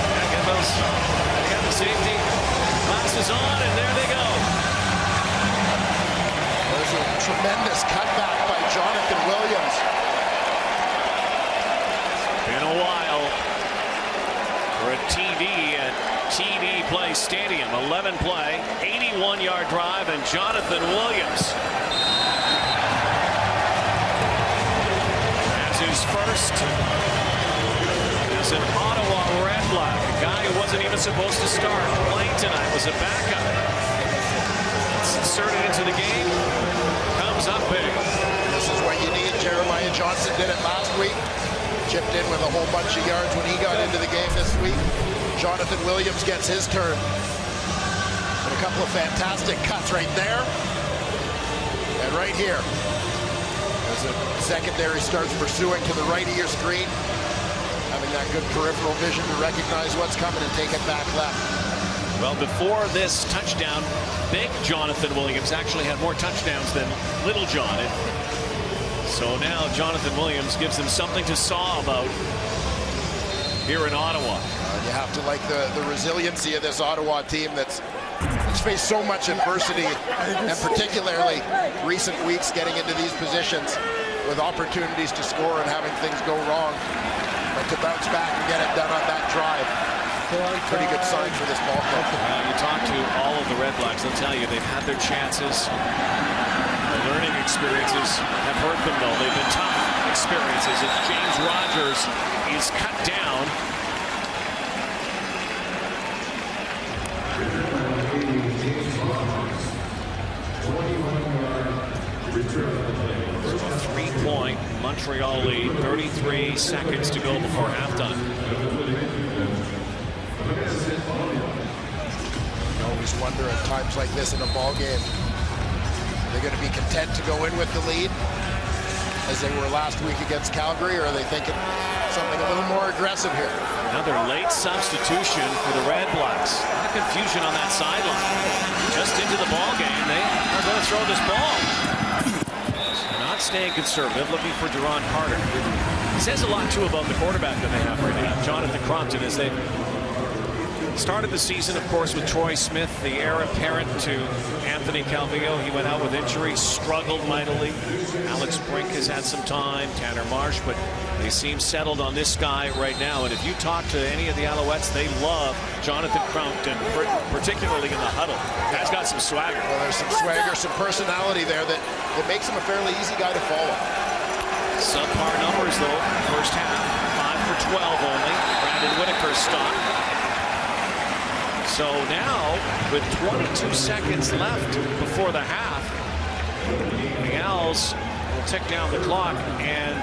And they got the safety glasses on, and there they go. There's a tremendous cutback by Jonathan Williams. Been a while for a TD at TD Place Stadium. 11 play, 81-yard drive, and Jonathan Williams has his first as an Ottawa Red Black. A guy who wasn't even supposed to start playing tonight was a backup. It's inserted into the game. Comes up big. This is what you need. Jeremiah Johnson did it last week. Chipped in with a whole bunch of yards when he got into the game this week. Jonathan Williams gets his turn. And a couple of fantastic cuts right there. And right here. As the secondary starts pursuing to the right of your screen. Having that good peripheral vision to recognize what's coming and take it back left. Well, before this touchdown, big Jonathan Williams actually had more touchdowns than Little John. So now Jonathan Williams gives them something to saw about here in Ottawa. You have to like the resiliency of this Ottawa team that's faced so much adversity, and particularly recent weeks getting into these positions with opportunities to score and having things go wrong. But to bounce back and get it done on that drive, pretty good sign for this ball club. You talk to all of the Red Blacks, they'll tell you they've had their chances. The learning experiences have hurt them, though. They've been tough experiences. If James Rogers is cut down, so a 3-point Montreal lead, 33 seconds to go before halftime. You always wonder at times like this in a ball game, are they going to be content to go in with the lead as they were last week against Calgary, or are they thinking something a little more aggressive here? Another late substitution for the Red Blacks. A lot of confusion on that sideline. Just into the ball game, they are going to throw this ball. So not staying conservative, looking for Duron Carter. It says a lot, too, about the quarterback that they have right now, Jonathan Crompton, as they started the season, of course, with Troy Smith, the heir apparent to Anthony Calvillo. He went out with injury, struggled mightily. Alex Brink has had some time, Tanner Marsh, but they seem settled on this guy right now. And if you talk to any of the Alouettes, they love Jonathan Crompton, particularly in the huddle. Guy's got some swagger. Well, there's some swagger, some personality there that makes him a fairly easy guy to follow. Subpar numbers, though, first half. 5 for 12 only. Brandon Whitaker stopped. So now, with 22 seconds left before the half, the Owls will tick down the clock and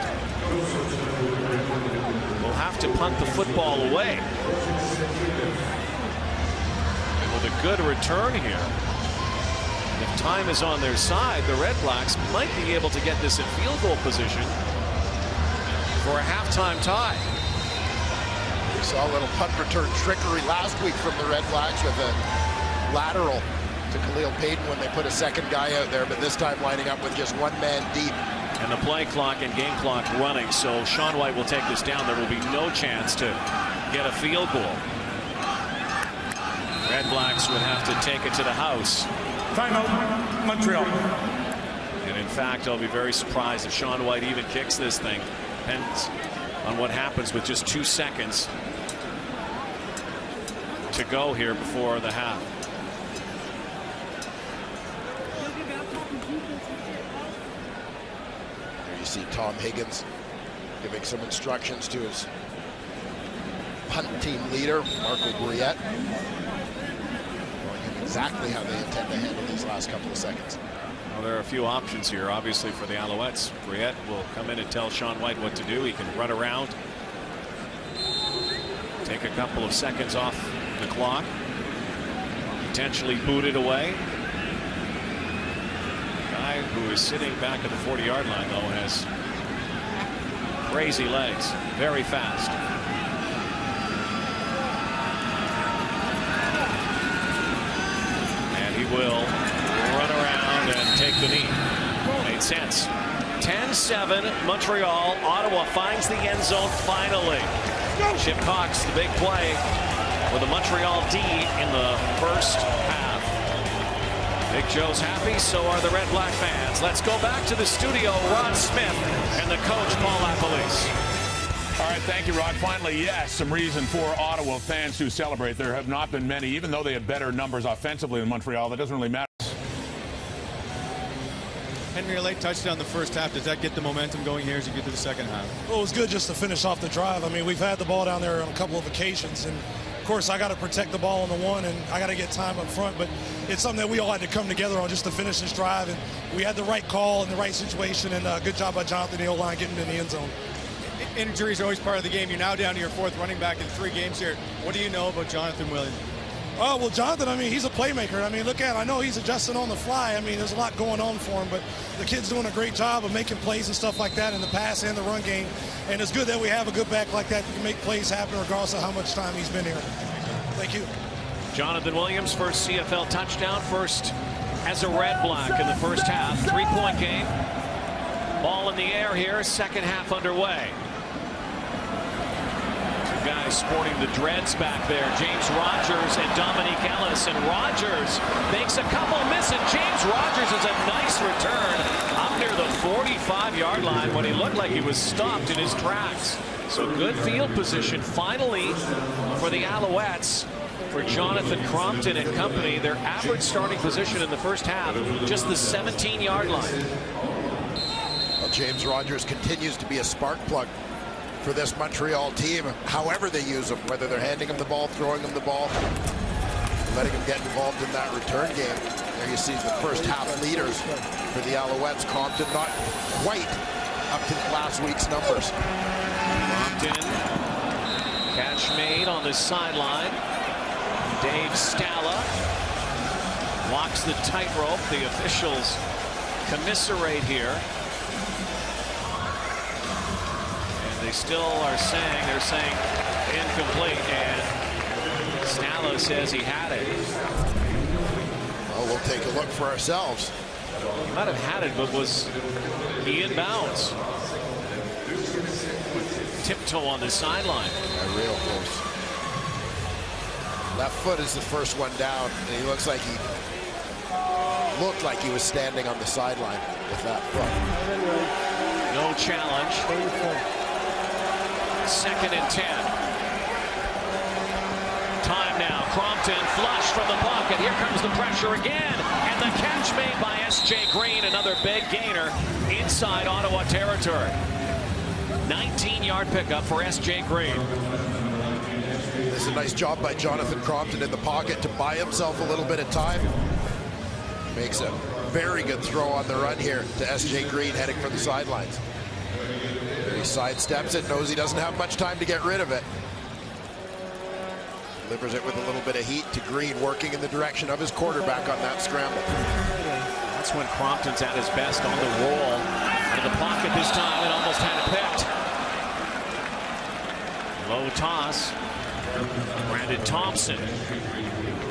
will will have to punt the football away. With a good return here. If time is on their side, the Red Blacks might be able to get this in field goal position for a halftime tie. We saw a little punt return trickery last week from the Red Blacks with a lateral to Khalil Payton when they put a second guy out there, but this time lining up with just one man deep. And the play clock and game clock running, so Sean White will take this down. There will be no chance to get a field goal. Red Blacks would have to take it to the house. Timeout, Montreal. And in fact, I'll be very surprised if Sean White even kicks this thing. Depends on what happens with just 2 seconds to go here before the half. There you see Tom Higgins giving some instructions to his punt team leader, Marco Briette. Exactly how they intend to handle these last couple of seconds. Well, there are a few options here, obviously, for the Alouettes. Briette will come in and tell Sean White what to do. He can run around, take a couple of seconds off the clock, potentially boot it away. The guy who is sitting back at the 40-yard line, though, has crazy legs, very fast. Will run around and take the knee. Made sense. 10-7 Montreal. Ottawa finds the end zone finally. Chip Cox, the big play for the Montreal D in the first half. Big Joe's happy, so are the Red Black fans. Let's go back to the studio. Rod Smith and the coach Paul LaPolice. All right, thank you, Rod. Finally, yes, some reason for Ottawa fans to celebrate. There have not been many, even though they have better numbers offensively than Montreal. That doesn't really matter. Henry, a late touchdown the first half. Does that get the momentum going here as you get to the second half? Well, it was good just to finish off the drive. I mean, we've had the ball down there on a couple of occasions, and of course, I got to protect the ball on the one, and I got to get time up front. But it's something that we all had to come together on just to finish this drive, and we had the right call in the right situation, and good job by Jonathan, the O-line, getting in the end zone. Injuries are always part of the game. You're now down to your 4th running back in 3 games here. What do you know about Jonathan Williams? Oh, well, Jonathan, I mean, he's a playmaker. I mean, look at it. I know he's adjusting on the fly. I mean, there's a lot going on for him, but the kid's doing a great job of making plays and stuff like that in the pass and the run game. And it's good that we have a good back like that can make plays happen regardless of how much time he's been here. Thank you. Jonathan Williams, first CFL touchdown, first as a Red Black in the first half. 3-point game. Ball in the air here, second half underway. Guys sporting the dreads back there, James Rogers and Dominique Ellis, and Rogers makes a couple, missing. James Rogers is a nice return up near the 45-yard line when he looked like he was stopped in his tracks. So good field position finally for the Alouettes, for Jonathan Crompton and company. Their average starting position in the first half, just the 17-yard line. Well, James Rogers continues to be a spark plug for this Montreal team, however they use him, whether they're handing him the ball, throwing him the ball, letting him get involved in that return game. There you see the first half leaders for the Alouettes. Crompton not quite up to last week's numbers. Crompton, catch made on the sideline. Dave Stala walks the tightrope. The officials commiserate here. They still are saying, they're saying incomplete, and Stala says he had it. Well, we'll take a look for ourselves. He might have had it, but was he in bounds? Tiptoe on the sideline. Yeah, real close. Left foot is the first one down, and he looks like he was standing on the sideline with that foot. No challenge. 2nd and 10. Time now. Crompton flush from the pocket. Here comes the pressure again. And the catch made by S.J. Green. Another big gainer inside Ottawa territory. 19-yard pickup for S.J. Green. This is a nice job by Jonathan Crompton in the pocket to buy himself a little bit of time. Makes a very good throw on the run here to S.J. Green heading for the sidelines. There you He sidesteps it, knows he doesn't have much time to get rid of it. Delivers it with a little bit of heat to Green, working in the direction of his quarterback on that scramble. That's when Crompton's at his best on the roll. Out of the pocket this time and almost had it picked. Low toss. Brandon Thompson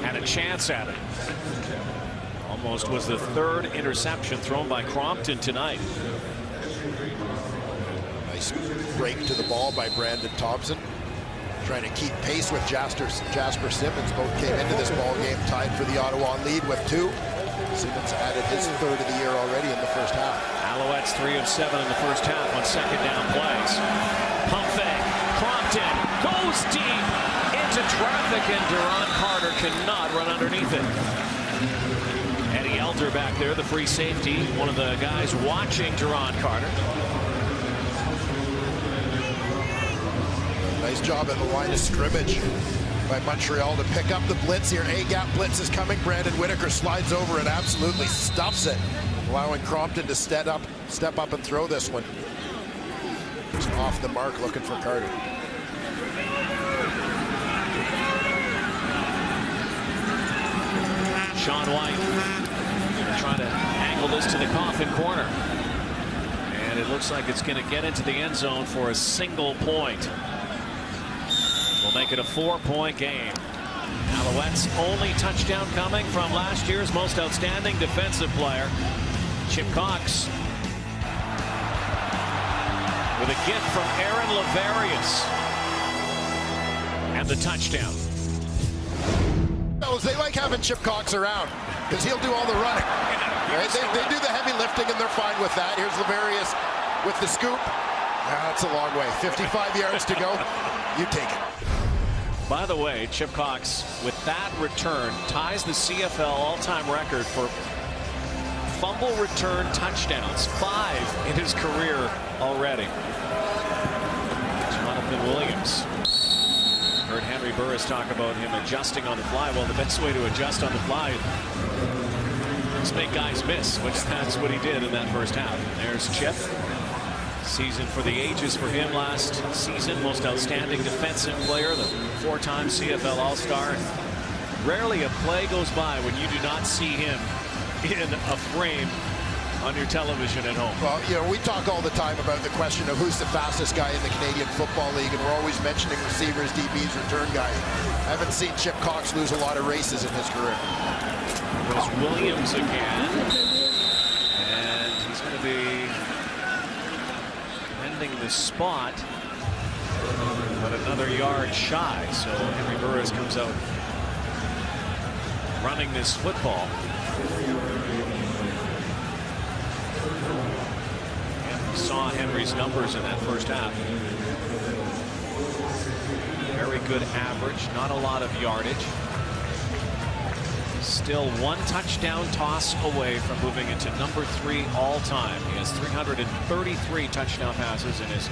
had a chance at it. Almost was the third interception thrown by Crompton tonight. Nice break to the ball by Brandon Thompson. Trying to keep pace with Jasper Simmons. Both came into this ball game tied for the Ottawa lead with 2. Simmons added his 3rd of the year already in the first half. Alouettes 3 of 7 in the first half on second down plays. Pump fake. Crompton goes deep into traffic, and Duron Carter cannot run underneath it. Eddie Elder back there, the free safety, one of the guys watching Duron Carter. Nice job at the line of scrimmage by Montreal to pick up the blitz here. A-gap blitz is coming. Brandon Whitaker slides over and absolutely stuffs it, allowing Crompton to step up and throw this one. Just off the mark, looking for Carter. Sean White trying to angle this to the coffin corner. And it looks like it's going to get into the end zone for a single point. We'll make it a 4-point game. Alouettes' only touchdown coming from last year's most outstanding defensive player, Chip Cox. With a gift from Aaron Laverius. And the touchdown. They like having Chip Cox around because he'll do all the running. Right? They do the heavy lifting and they're fine with that. Here's Laverius with the scoop. That's a long way. 55 yards to go. You take it. By the way, Chip Cox, with that return, ties the CFL all-time record for fumble return touchdowns. 5 in his career already. Jonathan Williams. Heard Henry Burris talk about him adjusting on the fly. Well, the best way to adjust on the fly is make guys miss, which that's what he did in that first half. There's Chip. Season for the ages for him last season. Most outstanding defensive player, the 4-time CFL All-Star. Rarely a play goes by when you do not see him in a frame on your television at home. Well, you know, we talk all the time about the question of who's the fastest guy in the Canadian Football League, and we're always mentioning receivers, DBs, return guys. I haven't seen Chip Cox lose a lot of races in his career. There's Williams again. And he's going to be ending the spot, but another yard shy. So Henry Burris comes out running this football. And we saw Henry's numbers in that first half. Very good average, not a lot of yardage. Still 1 touchdown toss away from moving into number 3 all-time. He has 333 touchdown passes in his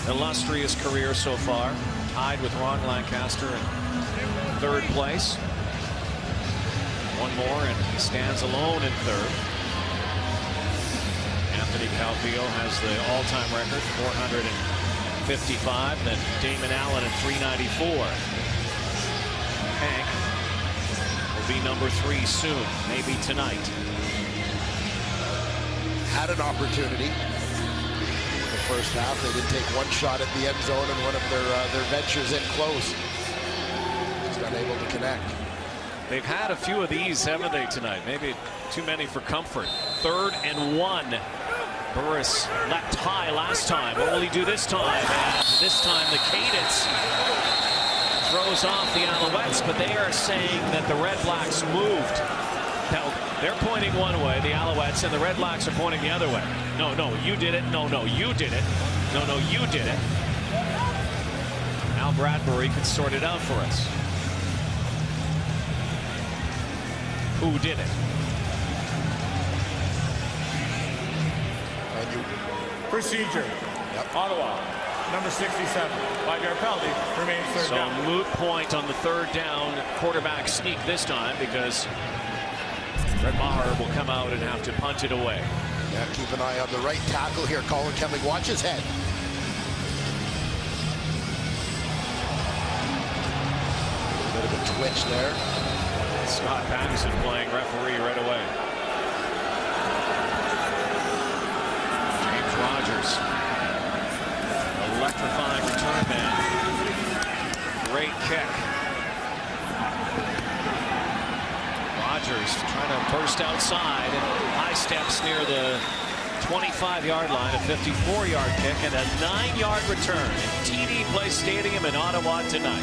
illustrious career so far. Tied with Ron Lancaster in 3rd place. 1 more and he stands alone in 3rd. Anthony Calvillo has the all-time record, 455. Then Damon Allen at 394. Hank will be number 3 soon, maybe tonight. Had an opportunity in the first half. They did take 1 shot at the end zone in one of their ventures in close. Just unable to connect. They've had a few of these, haven't they, tonight? Maybe too many for comfort. 3rd and 1. Burris leapt high last time. What will he do this time? And this time the cadence throws off the Alouettes, but they are saying that the REDBLACKS moved. Now, they're pointing one way, the Alouettes, and the REDBLACKS are pointing the other way. No, no, you did it. No, no, you did it. No, no, you did it. Al Bradbury can sort it out for us. Who did it? Procedure. Yep. Ottawa, number 67. 5-yard penalty, remains 3rd down. So moot point on the 3rd down. Quarterback sneak this time because Brett Maher will come out and have to punt it away. Yeah, keep an eye on the right tackle here. Colin Kemling, watch his head. twitch there. Scott Patterson playing referee right away. James Rogers, electrifying return man. Great kick. Rogers trying to burst outside and high steps near the 25-yard line, a 54-yard kick and a 9-yard return at TD Place Stadium in Ottawa tonight.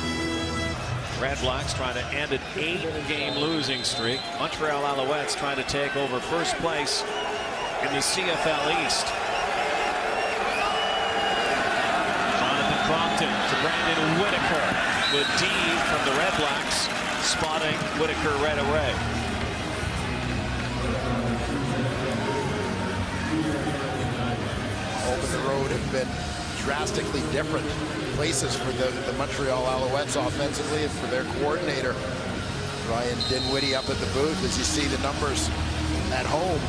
REDBLACKS trying to end an 8-game losing streak. Montreal Alouettes trying to take over first place in the CFL East. Jonathan Crompton to Brandon Whitaker. Good D from the REDBLACKS, spotting Whitaker right away. Open the road have been drastically different places for the Montreal Alouettes offensively and for their coordinator, Ryan Dinwiddie, up at the booth. As you see the numbers at home,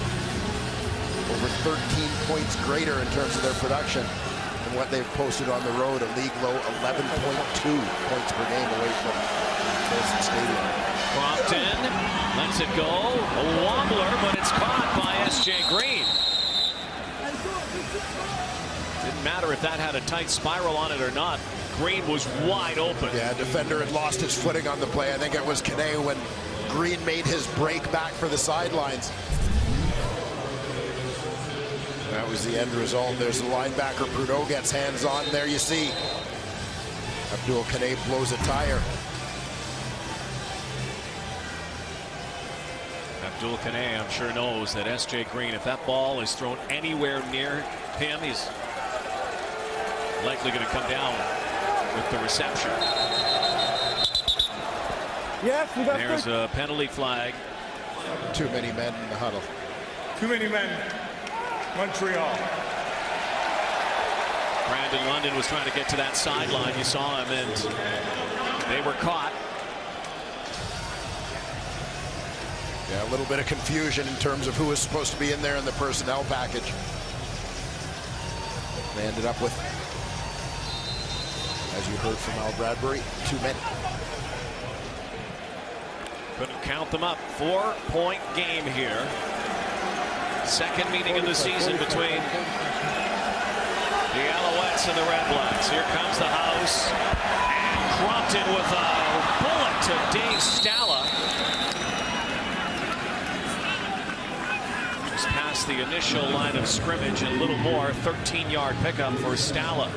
over 13 points greater in terms of their production than what they've posted on the road, a league low 11.2 points per game away from Wilson Stadium. Crompton lets it go, a wobbler, but it's caught by S.J. Green. Didn't matter if that had a tight spiral on it or not. Green was wide open. Yeah, defender had lost his footing on the play. I think it was Kane when Green made his break back for the sidelines. That was the end result. There's the linebacker. Prudhoe gets hands on. There you see. Abdul Kane blows a tire. Abdul Kane, I'm sure, knows that S.J. Green, if that ball is thrown anywhere near him, he's likely going to come down with the reception. Yes, we got There's a penalty flag. Too many men in the huddle. Too many men. Montreal. Brandon London was trying to get to that sideline. You saw him, and they were caught. Yeah, a little bit of confusion in terms of who was supposed to be in there in the personnel package. They ended up with, as you heard from Al Bradbury, too many. Couldn't count them up. 4-point game here. Second meeting of the season between the Alouettes and the REDBLACKS. Here comes the house. And Crompton with a bullet to Dave Stala. Just past the initial line of scrimmage and a little more. 13-yard pickup for Stala.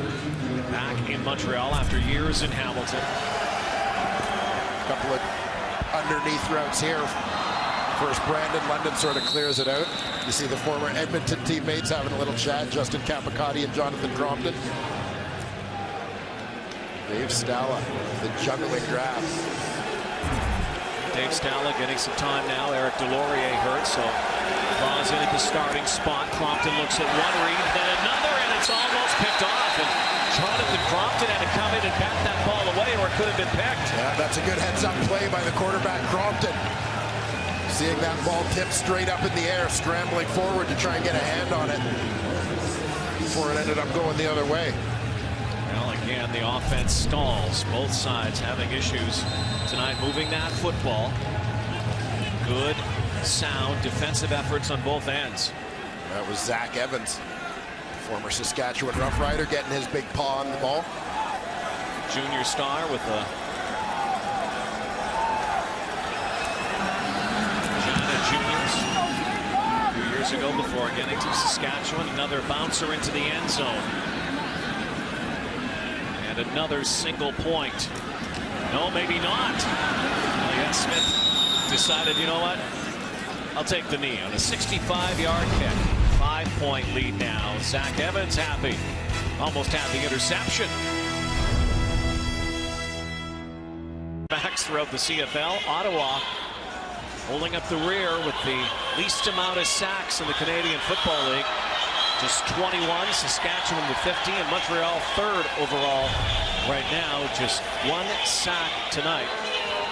Back in Montreal after years in Hamilton. A couple of underneath routes here. First, Brandon London sort of clears it out. You see the former Edmonton teammates having a little chat, Justin Capicotti and Jonathan Crompton. Dave Stala, the juggling grab. Dave Stala getting some time now. Eric Delorier hurt, so draws in at the starting spot. Crompton looks at one read, then another, and it's almost picked off. And Jonathan Crompton had to come in and bat that ball away, or it could have been picked. Yeah, that's a good heads-up play by the quarterback, Crompton. Seeing that ball tip straight up in the air, scrambling forward to try and get a hand on it before it ended up going the other way. Well, again, the offense stalls. Both sides having issues tonight moving that football. Good, sound defensive efforts on both ends. That was Zach Evans, former Saskatchewan Rough Rider, getting his big paw on the ball. Junior star with a Juniors a few years ago before getting to Saskatchewan. Another bouncer into the end zone. And another single point. No, maybe not. Elliott Smith decided, you know what? I'll take the knee on a 65-yard kick. 5-point lead now. Zach Evans happy. Almost had the interception. Backs throughout the CFL. Ottawa holding up the rear with the least amount of sacks in the Canadian Football League. Just 21, Saskatchewan with 50, and Montreal third overall right now. Just one sack tonight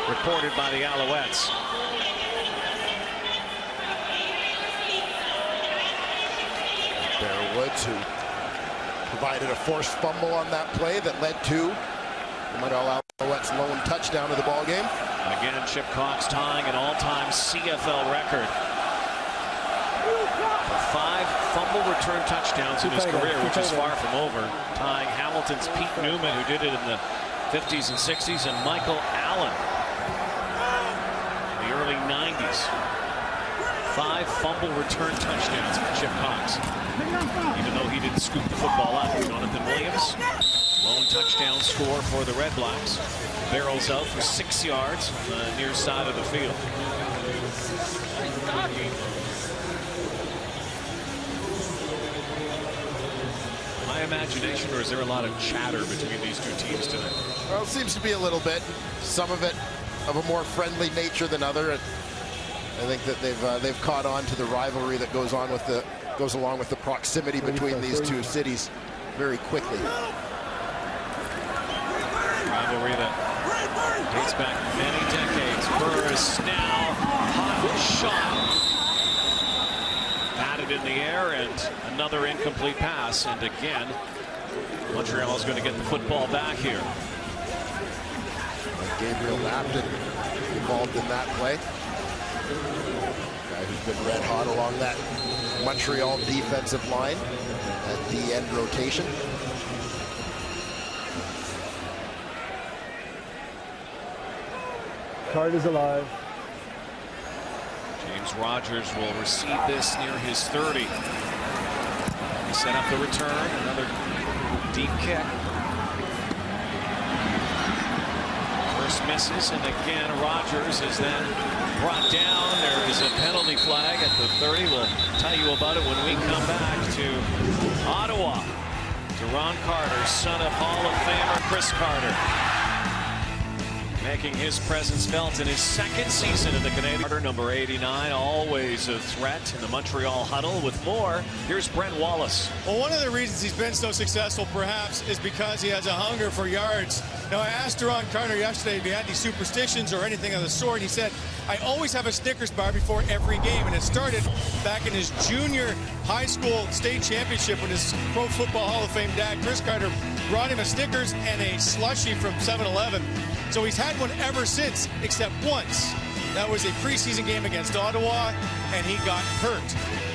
recorded by the Alouettes. Bear Woods, who provided a forced fumble on that play that led to the Montreal Alouettes' lone touchdown of the ball game. Again, Chip Cox tying an all-time CFL record. 5 fumble return touchdowns in his career, which is far from over, tying Hamilton's Pete Newman, who did it in the 50s and 60s, and Michael Allen in the early 90s. 5 fumble return touchdowns for Chip Cox. Even though he didn't scoop the football up, Jonathan Williams, lone touchdown score for the REDBLACKS. Barrels out for 6 yards on the near side of the field. My imagination, or is there a lot of chatter between these two teams tonight? Well, it seems to be a little bit. Some of it of a more friendly nature than other. And I think that they've caught on to the rivalry that goes along with the proximity between these two cities very quickly. Rivalry that dates back many decades. Burris now hot shot. Batted in the air and another incomplete pass. And again, Montreal is going to get the football back here. Gabriel Lapton involved in that play. Guy who's been red hot along that Montreal defensive line, that D-end rotation. Card is alive. James Rogers will receive this near his 30. He set up the return, another deep kick. First misses, and again Rogers is then brought down. There is a penalty flag at the 30. We'll tell you about it when we come back to Ottawa. Duron Carter, son of Hall of Famer Chris Carter, making his presence felt in his second season in the Canadian. Carter, number 89, always a threat in the Montreal huddle. With more, here's Brent Wallace. Well, one of the reasons he's been so successful, perhaps, is because he has a hunger for yards. Now, I asked Duron Carter yesterday if he had any superstitions or anything of the sort. He said, I always have a Snickers bar before every game. And it started back in his junior high school state championship when his Pro Football Hall of Fame dad, Chris Carter, brought him a Snickers and a slushie from 7-Eleven. So he's had one ever since, except once. That was a preseason game against Ottawa, and he got hurt.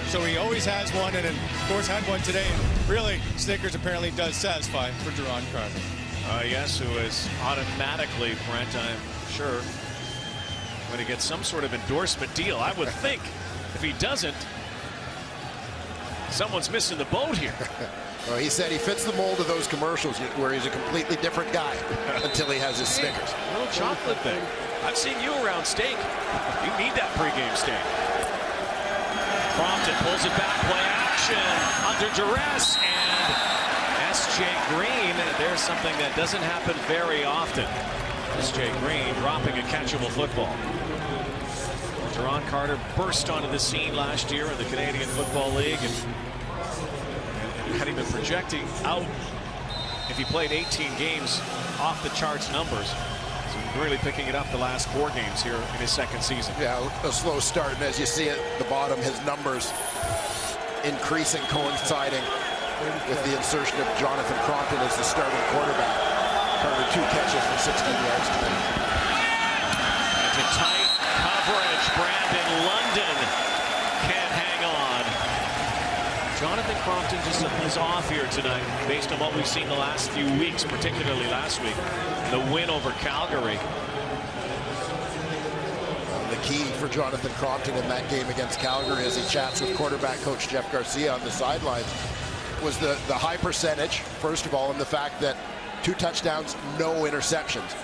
So he always has one, and of course had one today. And really, Snickers apparently does satisfy for Duron Carter. Yes, who is automatically, Brent, I'm sure, going to get some sort of endorsement deal. I would think if he doesn't, someone's missing the boat here. Well, he said he fits the mold of those commercials where he's a completely different guy until he has his Snickers. A little chocolate thing. I've seen you around steak. You need that pregame steak. Crompton pulls it back, play action, under duress, and S.J. Green. There's something that doesn't happen very often. S.J. Green dropping a catchable football. Duron Carter burst onto the scene last year in the Canadian Football League, and had he been projecting out if he played 18 games, off the charts numbers. So really picking it up the last 4 games here in his second season. Yeah, a slow start, and as you see at the bottom, his numbers increasing, coinciding with the insertion of Jonathan Crompton as the starting quarterback. Carter 2 catches for 16 yards tonight. Into tight coverage, Brandon London can't hang on. Jonathan Crompton just is off here tonight based on what we've seen the last few weeks, particularly last week. The win over Calgary. The key for Jonathan Crompton in that game against Calgary, as he chats with quarterback coach Jeff Garcia on the sidelines, was the high percentage, first of all, and the fact that 2 touchdowns, no interceptions.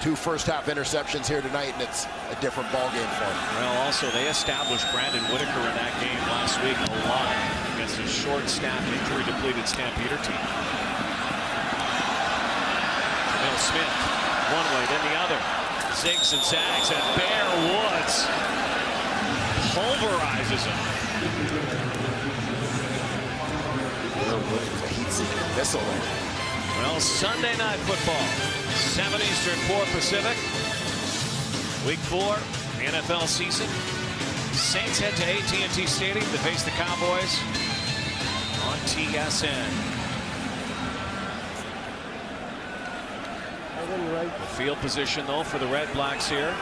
2 first-half interceptions here tonight, and it's a different ball game for him. Well, also, they established Brandon Whitaker in that game last week a lot against a short-staffed, injury-depleted Stampeder team. Will Smith, one way, then the other. Zigs and zags, and Bear Woods pulverizes him. Bear Woods was a heat-seeking missile. Well, Sunday night football, 7 Eastern, 4 Pacific. Week 4, the NFL season. Saints head to AT&T Stadium to face the Cowboys on TSN. Right. The field position, though, for the Red Blacks here.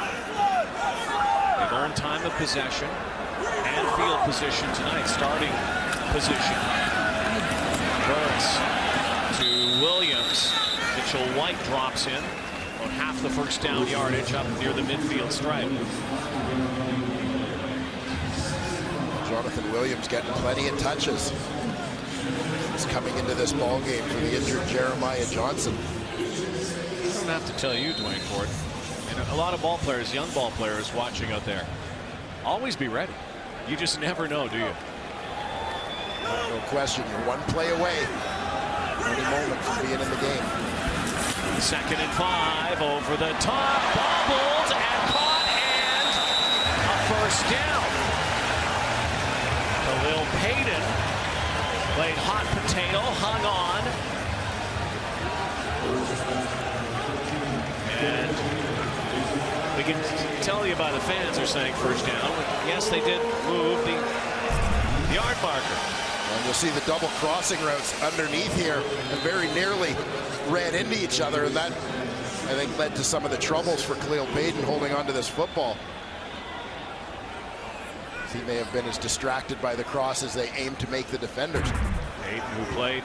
They've owned time of possession and field position tonight. Starting position. Burris to Williams. Mitchell White drops in. About half the first down yardage up near the midfield stripe. Jonathan Williams getting plenty of touches. He's coming into this ball game for the injured Jeremiah Johnson. I don't have to tell you, Dwayne Ford. And a lot of ball players, young ball players watching out there. Always be ready. You just never know, do you? No question. You're one play away any moment from being in the game. 2nd and 5 over the top, bobbled and caught, and a first down. Khalil Payton played hot potato, hung on, and we can tell you by the fans are saying first down. Yes, they did move the yard marker. And you'll see the double crossing routes underneath here and very nearly ran into each other, and that, I think, led to some of the troubles for Khalil Payton holding onto this football. He may have been as distracted by the cross as they aimed to make the defenders. Payton, who played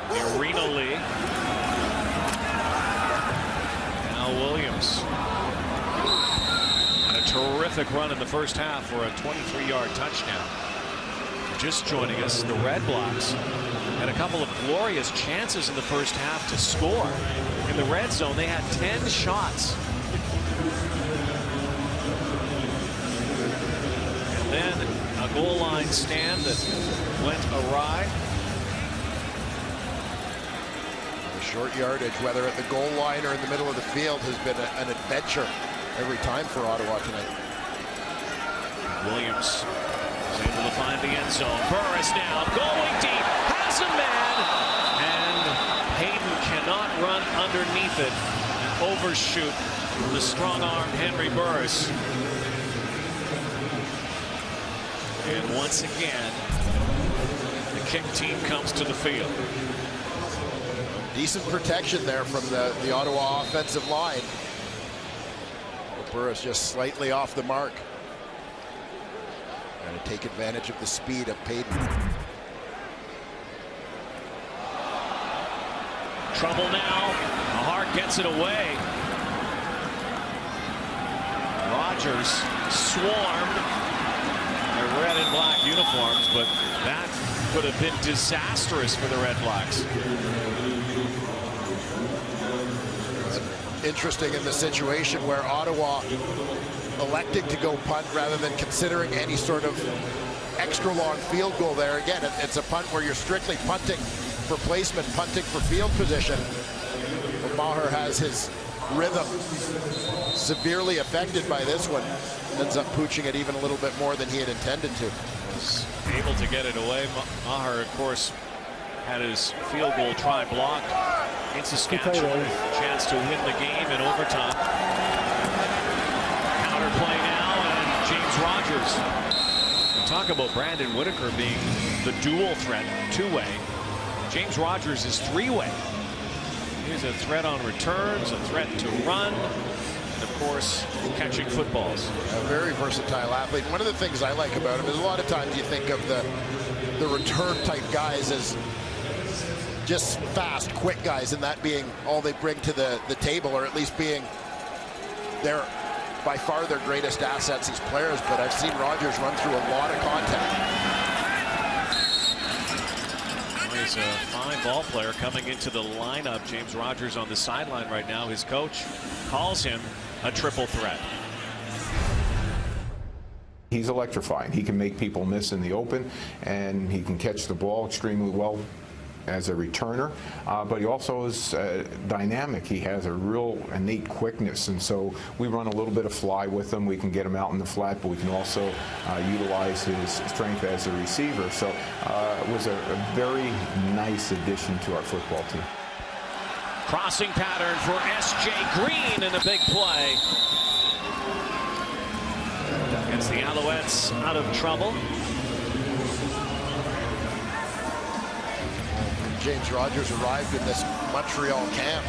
the Arena League. Now Williams. And a terrific run in the first half for a 23-yard touchdown. Just joining us, the Red Blacks had a couple of glorious chances in the first half to score. In the red zone, they had 10 shots. And then a goal line stand that went awry. The short yardage, whether at the goal line or in the middle of the field, has been an adventure every time for Ottawa tonight. Williams is able to find the end zone. Burris now going deep, has a man, and Payton cannot run underneath it and overshoot the strong-armed Henry Burris. And once again, the kick team comes to the field. Decent protection there from the Ottawa offensive line. Burris just slightly off the mark. Trying to take advantage of the speed of Payton. Trouble now. Hart gets it away. Rogers swarmed. Their red and black uniforms, but that could have been disastrous for the Red Blacks. Interesting in the situation where Ottawa electing to go punt rather than considering any sort of extra long field goal there. Again, it's a punt where you're strictly punting for placement, punting for field position. But Maher has his rhythm severely affected by this one. Ends up pooching it even a little bit more than he had intended to. Was able to get it away. Maher, of course, had his field goal try blocked in Saskatchewan. Chance to win the game in overtime. Counter play now, and James Rogers. We talk about Brandon Whitaker being the dual threat, two-way. James Rogers is three-way. He's a threat on returns, a threat to run, and of course, catching footballs. A very versatile athlete. One of the things I like about him is a lot of times you think of the return type guys as just fast, quick guys, and that being all they bring to the table, or at least being their, by far their greatest assets as players. But I've seen Rogers run through a lot of contact. He's a fine ball player coming into the lineup. James Rogers on the sideline right now. His coach calls him a triple threat. He's electrifying. He can make people miss in the open, and he can catch the ball extremely well as a returner, but he also is dynamic. He has a real innate quickness, and so we run a little bit of fly with him. We can get him out in the flat, but we can also utilize his strength as a receiver. So it was a very nice addition to our football team. Crossing pattern for S.J. Green in a big play. Gets the Alouettes out of trouble. James Rogers arrived in this Montreal camp.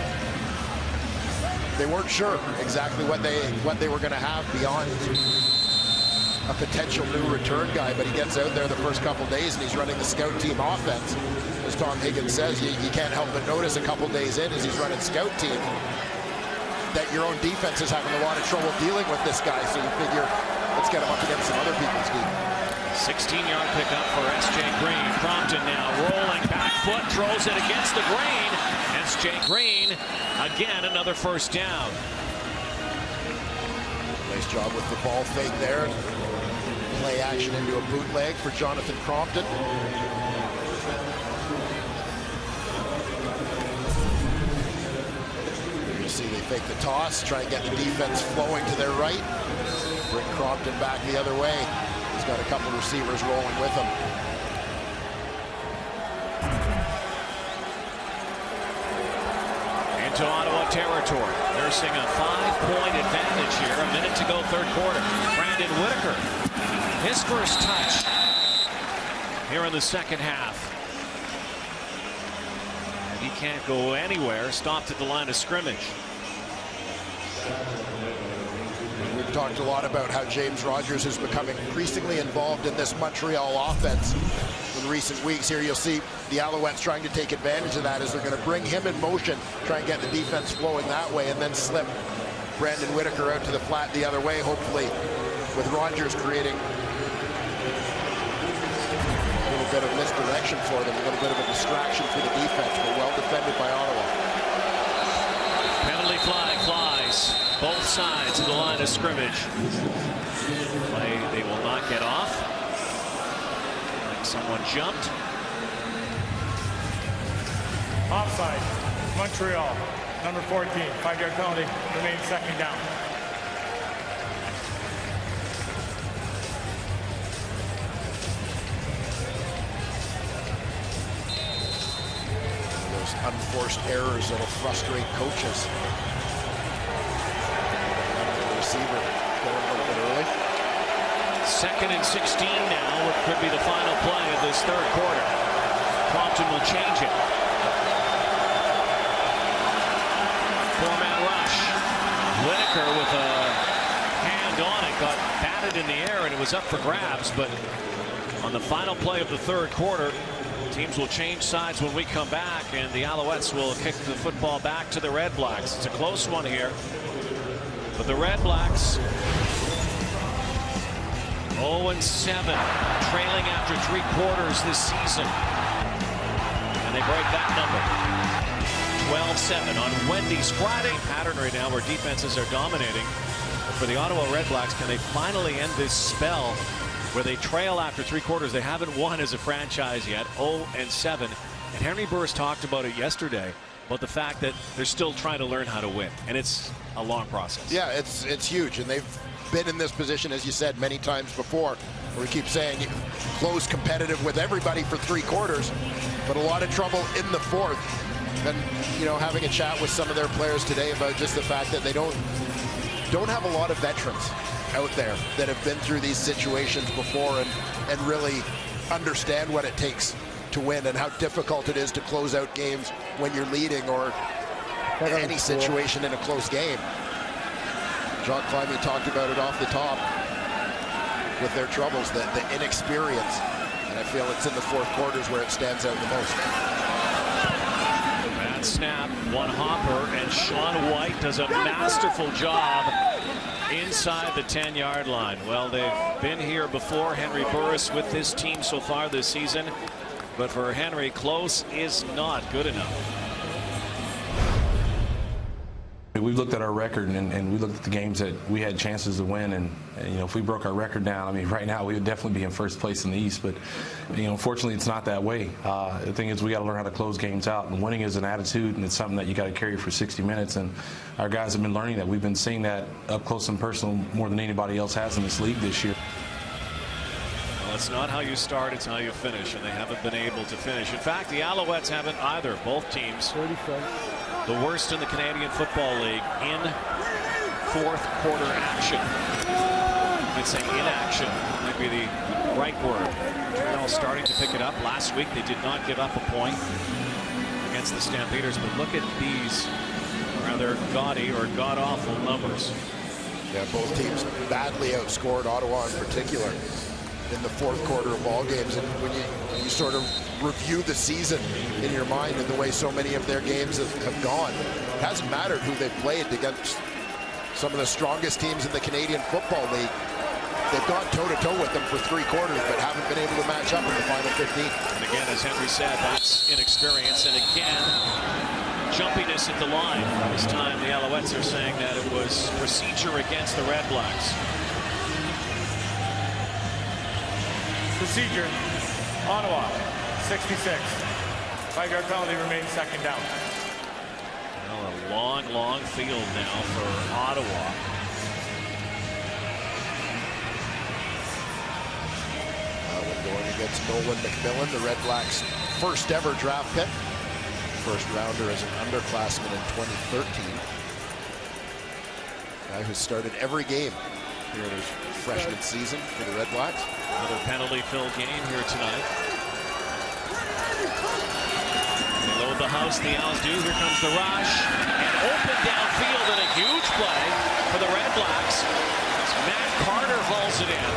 they weren't sure exactly what they were going to have beyond a potential new return guy, but he gets out there the first couple days and he's running the scout team offense. As Tom Higgins says, you can't help but notice a couple days in as he's running scout team that your own defense is having a lot of trouble dealing with this guy, so you figure let's get him up against some other people's D. 16-yard pickup for S.J. Green. Crompton now rolling back foot, throws it against the grain. S.J. Green, again, another first down. Nice job with the ball fake there. Play action into a bootleg for Jonathan Crompton. There you see they fake the toss, try and get the defense flowing to their right. Bring Crompton back the other way. He's got a couple receivers rolling with him. Into Ottawa territory. Nursing a 5-point advantage here. A minute to go, third quarter. Brandon Whitaker, his first touch here in the second half. And he can't go anywhere. Stopped at the line of scrimmage. We've talked a lot about how James Rogers is becoming increasingly involved in this Montreal offense in recent weeks. Here you'll see the Alouettes trying to take advantage of that as they're going to bring him in motion, try and get the defense flowing that way, and then slip Brandon Whitaker out to the flat the other way, hopefully with Rogers creating a little bit of misdirection for them, a little bit of a distraction for the defense, but well defended by Ottawa. Penalty flag flies both sides of the line of scrimmage. Play they will not get off. Like someone jumped. Offside, Montreal, number 14, 5-yard penalty, remains second down. Those unforced errors that'll frustrate coaches. The receiver going a little bit early. 2nd and 16 now. It could be the final play of this third quarter. Crompton will change it. 4-man rush. Whitaker with a hand on it, got batted in the air, and it was up for grabs. But on the final play of the third quarter, teams will change sides when we come back, and the Alouettes will kick the football back to the REDBLACKS. It's a close one here, but the REDBLACKS 0-7, trailing after 3 quarters this season, and they break that number. 12-7 on Wendy's Friday pattern right now where defenses are dominating. But for the Ottawa REDBLACKS, can they finally end this spell where they trail after 3 quarters? They haven't won as a franchise yet, 0-7. And Henry Burris talked about it yesterday, about the fact that they're still trying to learn how to win, and it's a long process. Yeah, it's huge, and they've been in this position, as you said, many times before, where we keep saying close competitive with everybody for 3 quarters, but a lot of trouble in the fourth. And having a chat with some of their players today about just the fact that they don't have a lot of veterans out there that have been through these situations before and really understand what it takes to win and how difficult it is to close out games when you're leading or any situation in a close game. John Climbing talked about it off the top with their troubles, the inexperience, and I feel it's in the fourth quarters where it stands out the most. Bad snap, one hopper, and Sean White does a masterful job inside the 10-yard line. Well, they've been here before, Henry Burris, with this team so far this season, but for Henry, close is not good enough. We've looked at our record and we looked at the games that we had chances to win, and if we broke our record down, I mean, right now we would definitely be in first place in the East, but unfortunately it's not that way. The thing is, we got to learn how to close games out, and winning is an attitude, and it's something that you got to carry for 60 minutes, and our guys have been learning that. We've been seeing that up close and personal more than anybody else has in this league this year. Well, it's not how you start, it's how you finish, and they haven't been able to finish. In fact, the Alouettes haven't either. Both teams the worst in the Canadian Football League in fourth quarter action. I'd say inaction might be the right word. Montreal starting to pick it up. Last week they did not give up a point against the Stampeders, but look at these rather gaudy or god-awful numbers. Yeah, both teams badly outscored, Ottawa in particular, in the fourth quarter of ball games. And when you sort of review the season in your mind and the way so many of their games have gone, it hasn't mattered who they've played against some of the strongest teams in the Canadian Football League. They've gone toe-to-toe with them for 3 quarters, but haven't been able to match up in the final 15. And again, as Henry said, that's inexperience. And again, jumpiness at the line. This time the Alouettes are saying that it was procedure against the REDBLACKS. Procedure. Ottawa, 66. 5-yard penalty remains, second down. Well, a long field now for Ottawa. Going against Nolan McMillan, the REDBLACKS' first ever draft pick. First rounder as an underclassman in 2013. Guy who started every game here in his freshman season for the REDBLACKS. Another penalty-filled game here tonight. They load the house, the Owls do. Here comes the rush. And open downfield and a huge play for the REDBLACKS. Matt Carter hauls it in.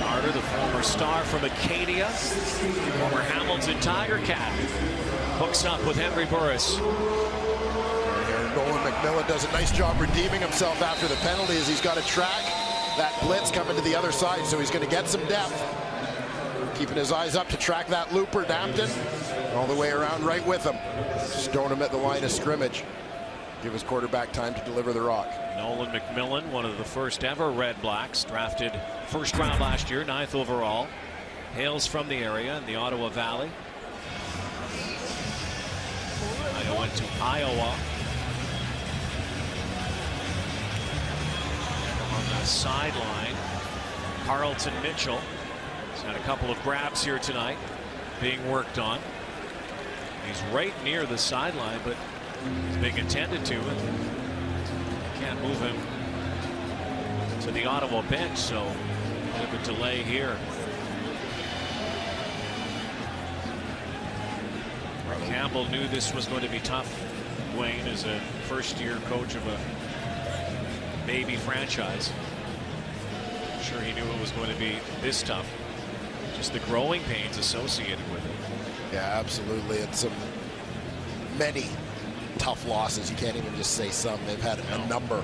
Carter, the former star from Acadia, former Hamilton Tiger Cat, hooks up with Henry Burris. Nolan McMillan does a nice job redeeming himself after the penalty, as he's got to track that blitz coming to the other side, so he's going to get some depth. Keeping his eyes up to track that looper, Dampton, all the way around right with him. Stone him at the line of scrimmage. Give his quarterback time to deliver the rock. Nolan McMillan, one of the first ever REDBLACKS, drafted first round last year, 9th overall. Hails from the area in the Ottawa Valley. I went to Iowa. On the sideline, Carlton Mitchell. He's had a couple of grabs here tonight being worked on. He's right near the sideline, but he's being attended to, and can't move him to the Ottawa bench, so a bit of a delay here. Campbell knew this was going to be tough, Wayne, as a first-year coach of a baby franchise. I'm sure he knew it was going to be this tough. Just the growing pains associated with it. Yeah, absolutely. And many tough losses. You can't even just say some. They've had a number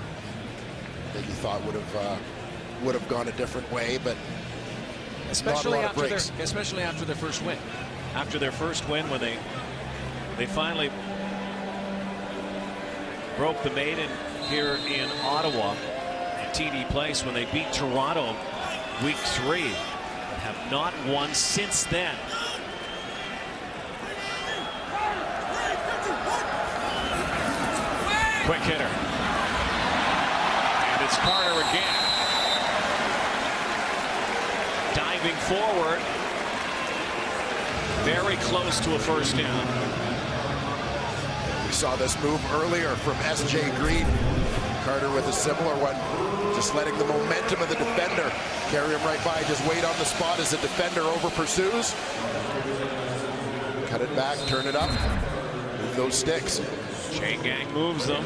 that you thought would have gone a different way, but especially after their first win. After their first win, when they finally broke the maiden here in Ottawa at TD Place, when they beat Toronto week 3, have not won since then. Quick hitter. And it's Carter again. Diving forward. Very close to a first down. We saw this move earlier from S.J. Green. Carter with a similar one. Just letting the momentum of the defender carry him right by. Just wait on the spot as the defender over pursues. Cut it back, turn it up. Move those sticks. Chain gang moves them.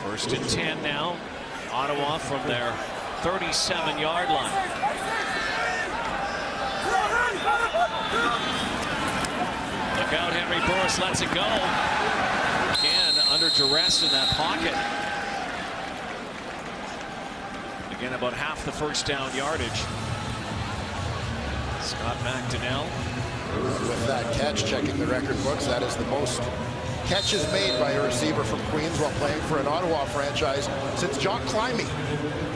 1st and 10 now. Ottawa from their 37-yard line. Look out, Henry Burris lets it go. Again, under duress in that pocket. Again, about half the first down yardage. Scott McDonnell. With that catch, checking the record books, that is the most catches made by a receiver from Queens while playing for an Ottawa franchise since Jock Climby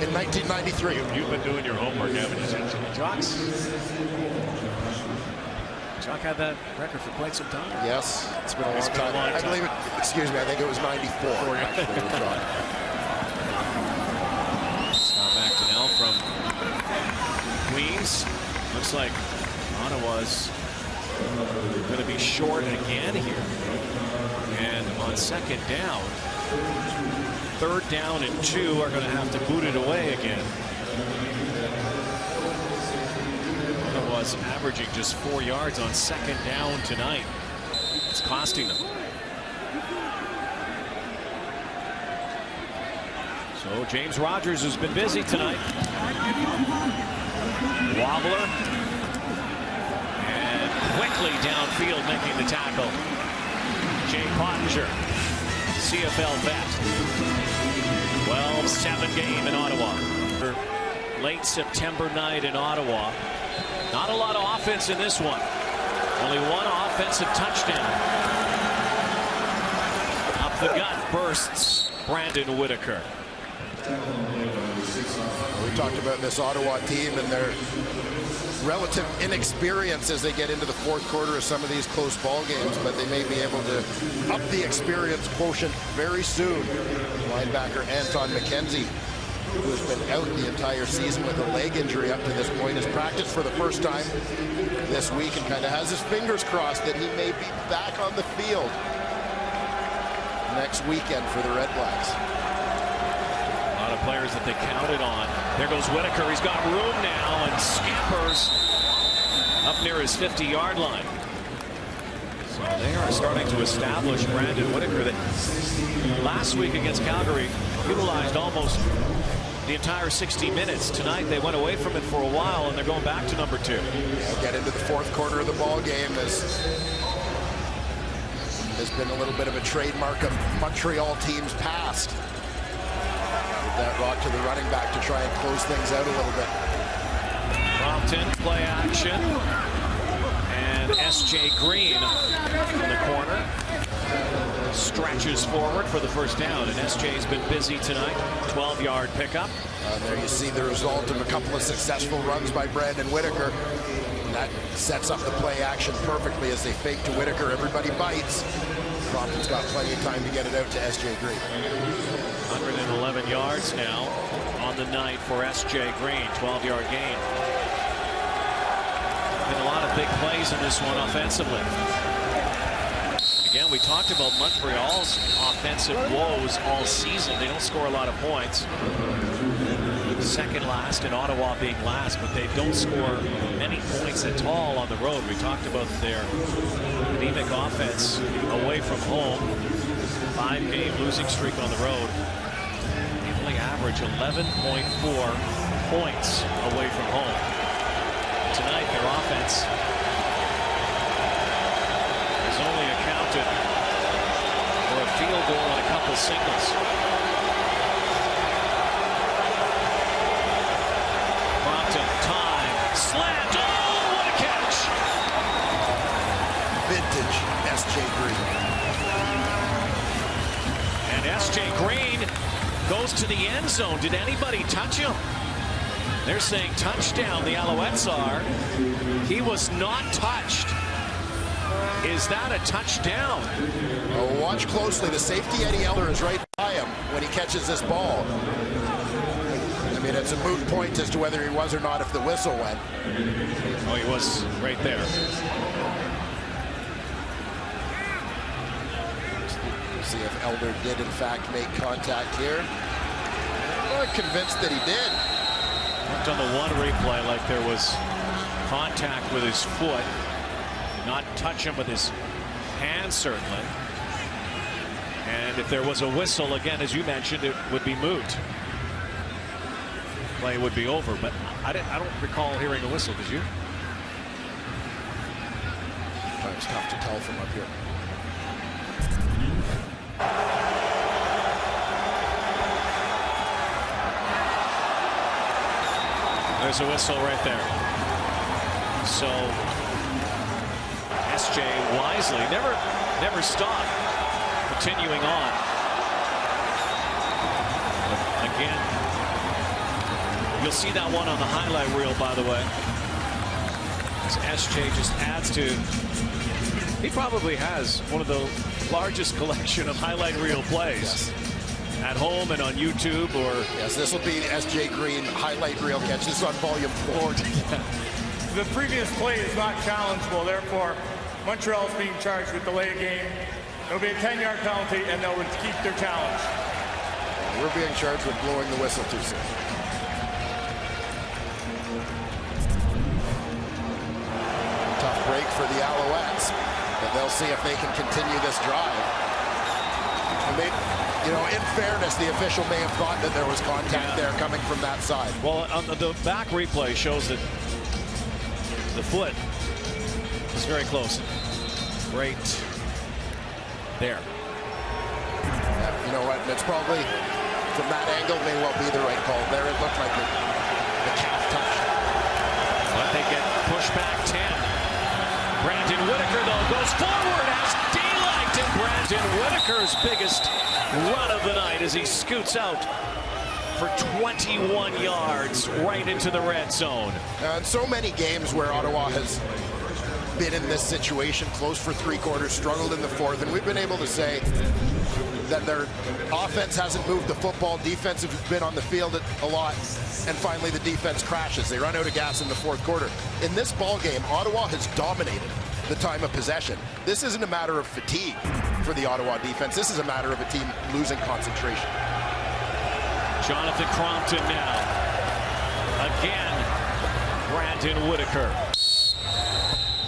in 1993. You've been doing your homework, haven't you? Jock had that record for quite some time. Yes, it's been a long time. I believe it, excuse me, I think it was 94. Actually, with Jock. Scott McDonnell from Queens. Looks like Ottawa's going to be short again here. And on second down, 3rd down and 2 are going to have to boot it away again. Ottawa's averaging just 4 yards on second down tonight. It's costing them. So James Rogers has been busy tonight. Wobbler. And quickly downfield making the tackle. Jay Pottinger, CFL vet. 12-7 game in Ottawa. Late September night in Ottawa. Not a lot of offense in this one. Only one offensive touchdown. Up the gut bursts Brandon Whitaker. We talked about this Ottawa team and their relative inexperience as they get into the fourth quarter of some of these close ball games, but they may be able to up the experience quotient very soon. Linebacker Anton McKenzie, who has been out the entire season with a leg injury up to this point, has practiced for the first time this week and kind of has his fingers crossed that he may be back on the field next weekend for the Red Blacks. A lot of players that they counted on. There goes Whitaker. He's got room now and scampers up near his 50-yard line. So they are starting to establish Brandon Whitaker that last week against Calgary utilized almost the entire 60 minutes. Tonight they went away from it for a while and they're going back to number 2. Yeah, get into the fourth quarter of the ball game has been a little bit of a trademark of Montreal teams past. With that rock to the running back to try and close things out a little bit. Crompton, play action. And S.J. Green in the corner. Stretches forward for the first down, and S.J.'s been busy tonight. 12-yard pickup. There you see the result of a couple of successful runs by Brandon Whitaker. And that sets up the play action perfectly as they fake to Whitaker. Everybody bites. Crompton's got plenty of time to get it out to S.J. Green. 111 yards now on the night for S.J. Green. 12-yard gain. Been a lot of big plays in this one offensively. Again, we talked about Montreal's offensive woes all season. They don't score a lot of points. Second last and Ottawa being last, but they don't score many points at all on the road. We talked about their anemic offense away from home. 5-game losing streak on the road. They only average 11.4 points away from home. Tonight, their offense has only accounted for a field goal and a couple singles. Crompton, time, slant, oh, what a catch! Vintage S.J. Green. And S.J. Green goes to the end zone. Did anybody touch him? They're saying touchdown, the Alouettes are. He was not touched. Is that a touchdown? Oh, watch closely. The safety, Eddie Eller, is right by him when he catches this ball. I mean, it's a moot point as to whether he was or not if the whistle went. Oh, he was right there. See if Elder did, in fact, make contact here. I'm not convinced that he did. Looked on the one replay like there was contact with his foot. Not touch him with his hand, certainly. And if there was a whistle, again, as you mentioned, it would be moot. Play would be over, but I don't recall hearing a whistle. Did you? It's tough to tell from up here. There's a whistle right there. So S.J. wisely never stopped, continuing on. Again, you'll see that one on the highlight reel, by the way. As S.J. just adds to. He probably has one of the largest collection of highlight reel plays. Yes. At home and on YouTube, or yes, this will be S.J. Green highlight reel catch. This is on volume 4. The previous play is not challengeable, therefore Montreal is being charged with delay of game. It'll be a 10-yard penalty, and they'll keep their challenge. We're being charged with blowing the whistle too soon. Tough break for the Alouettes, but they'll see if they can continue this drive. And they, you know, in fairness, the official may have thought that there was contact there coming from that side. Well, the back replay shows that the foot is very close. Right there. You know what? It's probably, from that angle, may well be the right call. There it looked like the calf touch. But they get pushed back 10. Brandon Whitaker, though, goes forward, has daylight, and Brandon Whitaker's biggest run of the night as he scoots out for 21 yards right into the red zone. In so many games where Ottawa has been in this situation, close for 3 quarters, struggled in the 4th, and we've been able to say that their offense hasn't moved the football, defense has been on the field a lot, and finally the defense crashes. They run out of gas in the 4th quarter. In this ball game, Ottawa has dominated the time of possession. This isn't a matter of fatigue for the Ottawa defense. This is a matter of a team losing concentration. Jonathan Crompton now. Again, Brandon Whitaker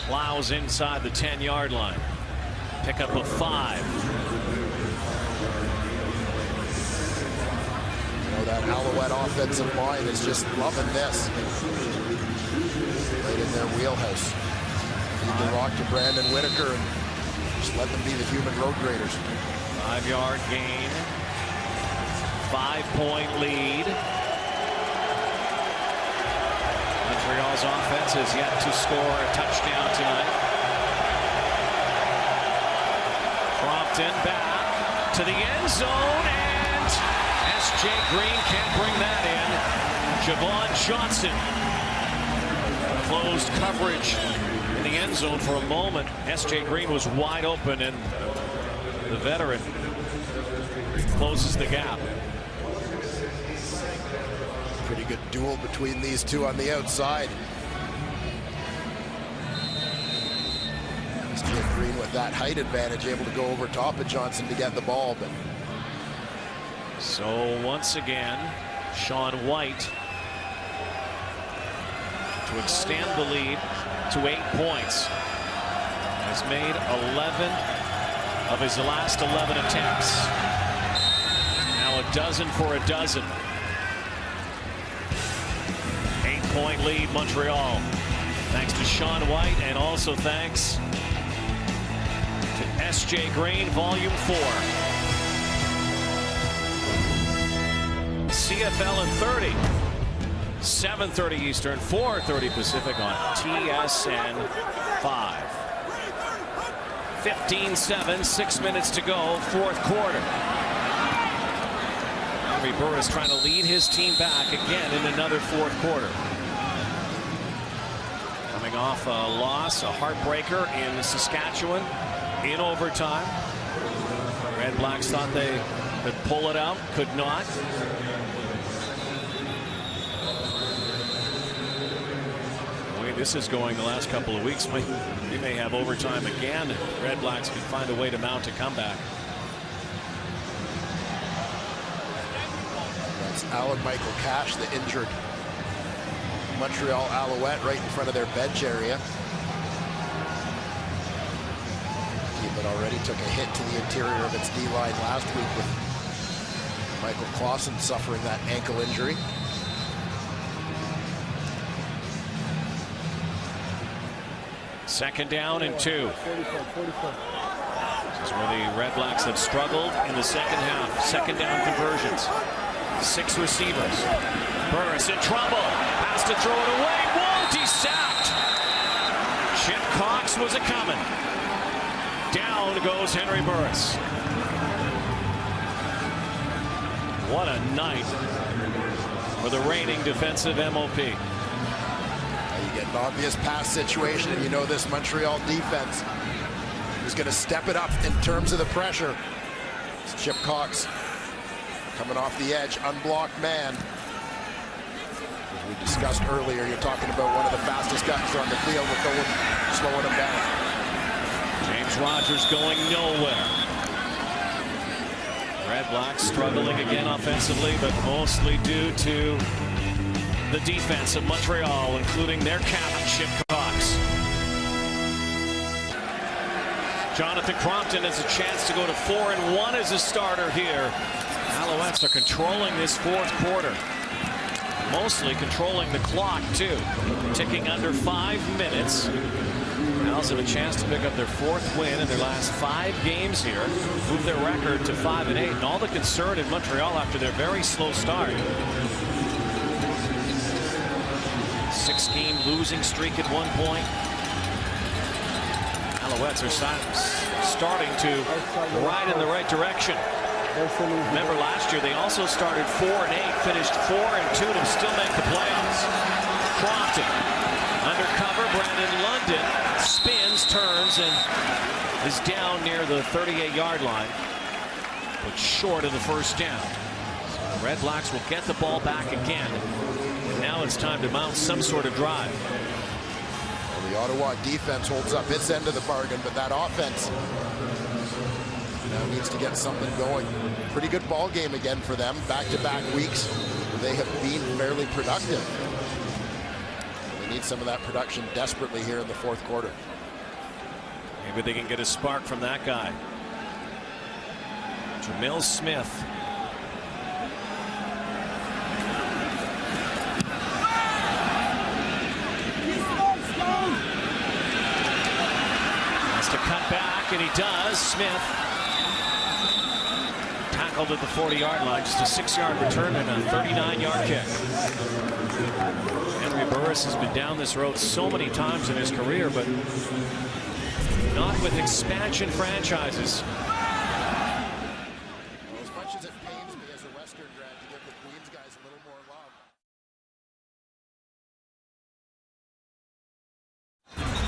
plows inside the 10-yard line. Pick up a 5. That Alouette offensive line is just loving this. Right in their wheelhouse. Feed the rock to Brandon Whitaker and just let them be the human road graders. 5-yard gain. 5-point lead. Montreal's offense has yet to score a touchdown tonight. Crompton back to the end zone, and S.J. Green can't bring that in. Javon Johnson. Closed coverage in the end zone for a moment. S.J. Green was wide open, and the veteran closes the gap. Pretty good duel between these two on the outside. S.J. Green with that height advantage, able to go over top of Johnson to get the ball, but so once again, Sean White to extend the lead to 8 points. Has made 11 of his last 11 attempts. Now a dozen for a dozen. 8-point lead, Montreal. Thanks to Sean White, and also thanks to S.J. Green, Volume 4. CFL in 30. 7:30 Eastern, 4:30 Pacific on TSN 5. 15-7, 6 minutes to go, 4th quarter. Henry Burris trying to lead his team back again in another 4th quarter. Coming off a loss, a heartbreaker in Saskatchewan in overtime. Red Blacks thought they could pull it out, could not. The way this is going the last couple of weeks, we may have overtime again. Red Blacks can find a way to mount a comeback. that's Alan Michael Cash, the injured Montreal Alouette, right in front of their bench area. Team that already took a hit to the interior of its D-line last week with Michael Clausen suffering that ankle injury. Second down and 2. This is where the Red Blacks have struggled in the second half. Second down conversions. 6 receivers. Burris in trouble. Has to throw it away. Won't. He's sacked. Chip Cox was a-coming. Down goes Henry Burris. What a night for the reigning defensive MOP. You get an obvious pass situation, and you know this Montreal defense is going to step it up in terms of the pressure. It's Chip Cox coming off the edge, unblocked man. As we discussed earlier, you're talking about one of the fastest guys on the field with no one slowing him down. James Rogers going nowhere. Red Blacks struggling again offensively, but mostly due to the defense of Montreal, including their captain, Chip Cox. Jonathan Crompton has a chance to go to 4-1 as a starter here. Alouettes are controlling this fourth quarter. Mostly controlling the clock, too. Ticking under 5 minutes. Owls have a chance to pick up their fourth win in their last 5 games here. Move their record to 5-8. And all the concern in Montreal after their very slow start. 6-game losing streak at one point. Alouettes are starting to ride in the right direction. Remember last year they also started 4-8, finished 4-2 to still make the playoffs. Crompton undercover. Brandon London spins, turns, and is down near the 38-yard line, but short of the first down. So the Red Blacks will get the ball back again. And now it's time to mount some sort of drive. Well, the Ottawa defense holds up its end of the bargain, but that offense now needs to get something going. Pretty good ball game again for them. Back-to-back weeks, they have been fairly productive. They need some of that production desperately here in the fourth quarter. Maybe they can get a spark from that guy. Jamil Smith. Has to cut back, and he does. Smith tackled at the 40-yard line. Just a 6-yard return and a 39-yard kick. Henry Burris has been down this road so many times in his career, but not with expansion franchises. Well, as much as it pains me as a Western grad to give the Queens guys a little more love.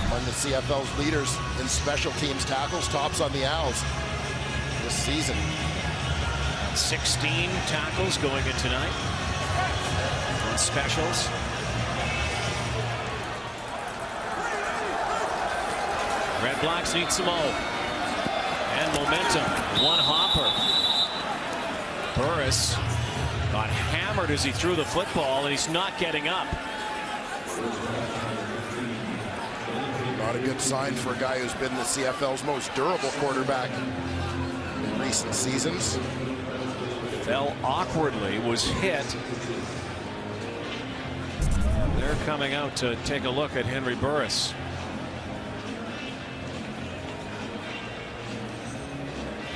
Among the CFL's leaders in special teams tackles, tops on the Owls this season. 16 tackles going in tonight on specials. Red Blacks need some and momentum. One hopper. Burris got hammered as he threw the football, and he's not getting up. Not a good sign for a guy who's been the CFL's most durable quarterback in recent seasons. Fell awkwardly, was hit. They're coming out to take a look at Henry Burris.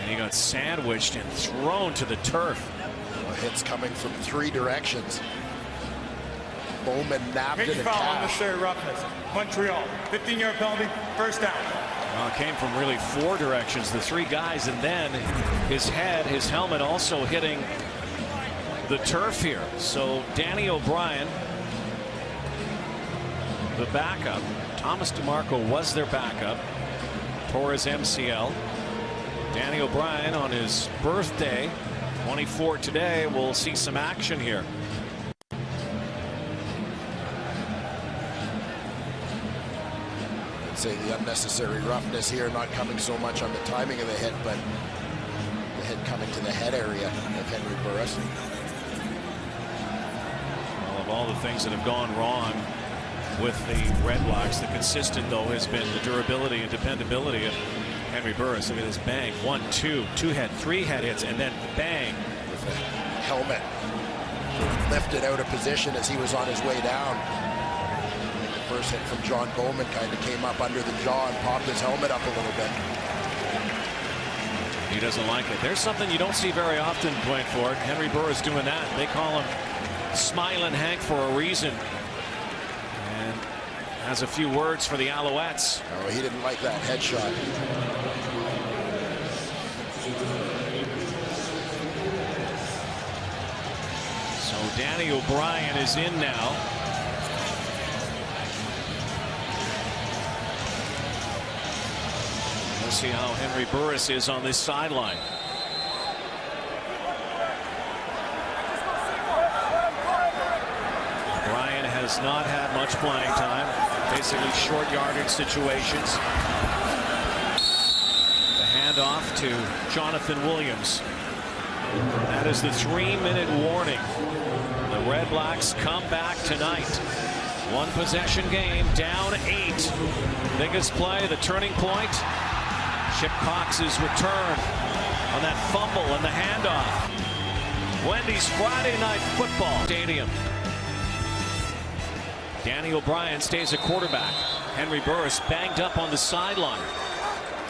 And he got sandwiched and thrown to the turf. Well, hits coming from 3 directions. Bowman nabbed it and foul on cashed. unnecessary roughness. Montreal, 15-yard penalty, first down. Well, it came from really 4 directions, the 3 guys, and then his head, his helmet also hitting the turf here. So Danny O'Brien, the backup. Thomas DeMarco was their backup. Tore his MCL. Danny O'Brien on his birthday, 24 today, will see some action here. Say the unnecessary roughness here, not coming so much on the timing of the hit, but the hit coming to the head area of Henry Burris. Well, of all the things that have gone wrong with the Red Blacks, the consistent though has been the durability and dependability of Henry Burris. Look at this bang, 1, 2, 3 head hits, and then bang with the helmet lifted out of position as he was on his way down. First hit from John Bowman kind of came up under the jaw and popped his helmet up a little bit. He doesn't like it. There's something you don't see very often playing for it. Henry Burris doing that. They call him Smiling Hank for a reason. And has a few words for the Alouettes. Oh, he didn't like that headshot. So Danny O'Brien is in now. We'll see how Henry Burris is on this sideline. O'Brien has not had much playing time. Basically short yardage situations. The handoff to Jonathan Williams. That is the 3-minute warning. The Red Blacks come back tonight. 1 possession game, down 8. Biggest play, the turning point. Chip Cox's return on that fumble and the handoff. Wendy's Friday Night Football Stadium. Danny O'Brien stays at quarterback. Henry Burris banged up on the sideline.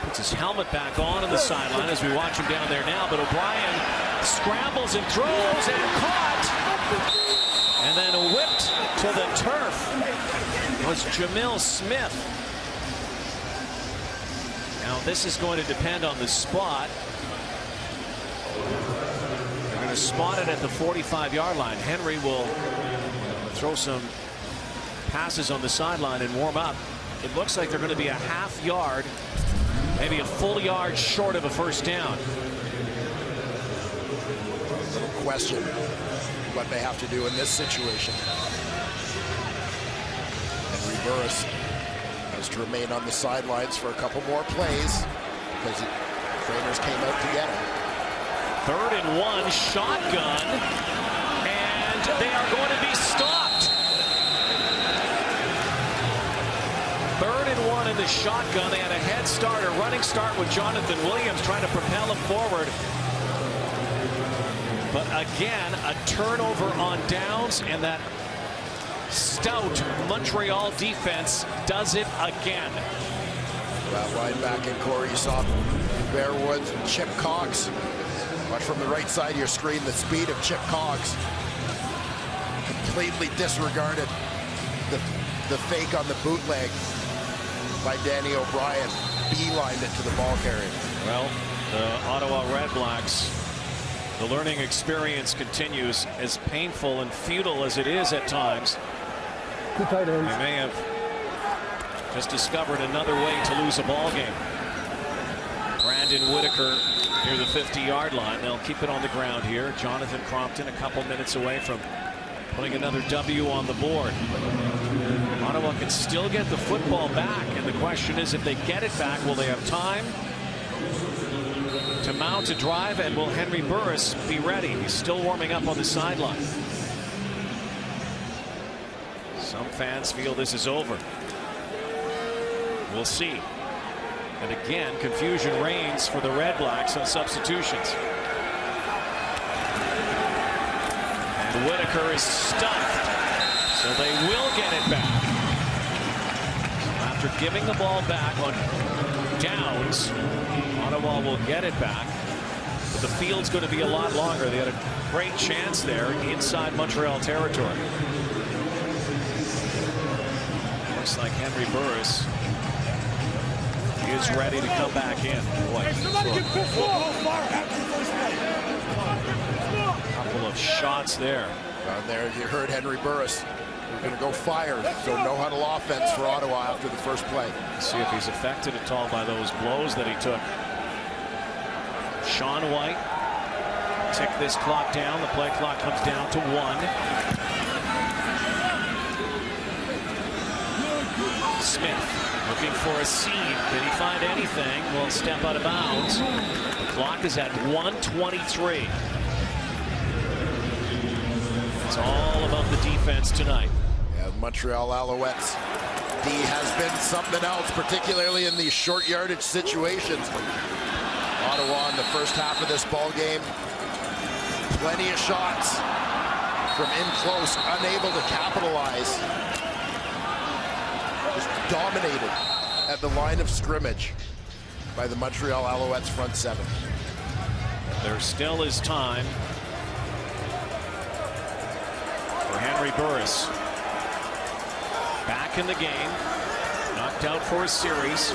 Puts his helmet back on the sideline as we watch him down there now. But O'Brien scrambles and throws and caught. And then whipped to the turf was Jamil Smith. Now this is going to depend on the spot. They're going to spot it at the 45-yard line. Henry will throw some passes on the sideline and warm up. It looks like they're going to be a half yard, maybe a full yard short of a first down. Little question what they have to do in this situation. Henry Burris has to remain on the sidelines for a couple more plays because trainers came out to get him. 3rd and 1, shotgun, and they are going to be stopped. 3rd and 1 in the shotgun. They had a head start, a running start with Jonathan Williams trying to propel him forward. But again, a turnover on downs, and that stout Montreal defense does it again. That linebacking core, you saw Bearwood, Chip Cox. Watch from the right side of your screen the speed of Chip Cox. Completely disregarded the fake on the bootleg by Danny O'Brien. Beelined it to the ball carrier. Well, the Ottawa REDBLACKS, the learning experience continues, as painful and futile as it is at times. Two tight ends. They may have just discovered another way to lose a ball game. Brandon Whitaker near the 50-yard line. They'll keep it on the ground here. Jonathan Crompton a couple minutes away from putting another W on the board. Ottawa can still get the football back, and the question is, if they get it back, will they have time to mount a drive, and will Henry Burris be ready? He's still warming up on the sideline. Some fans feel this is over. We'll see. And again, confusion reigns for the REDBLACKS on substitutions. And Whitaker is stuffed, so they will get it back. After giving the ball back on downs, Ottawa will get it back. But the field's going to be a lot longer. They had a great chance there inside Montreal territory. Looks like Henry Burris is ready to come back in. Boy, a couple of shots there. There you heard Henry Burris. We're going to go fire. So no huddle offense for Ottawa after the first play. Let's see if he's affected at all by those blows that he took. Sean White, tick this clock down. The play clock comes down to 1. Smith looking for a seam. Did he find anything? Will step out of bounds. The clock is at 1:23. It's all about the defense tonight. Yeah, Montreal Alouettes D has been something else, particularly in these short yardage situations. Ottawa in the first half of this ball game, plenty of shots from in close, unable to capitalize. Just dominated at the line of scrimmage by the Montreal Alouettes front seven. There still is time for Henry Burris. Back in the game, knocked out for a series.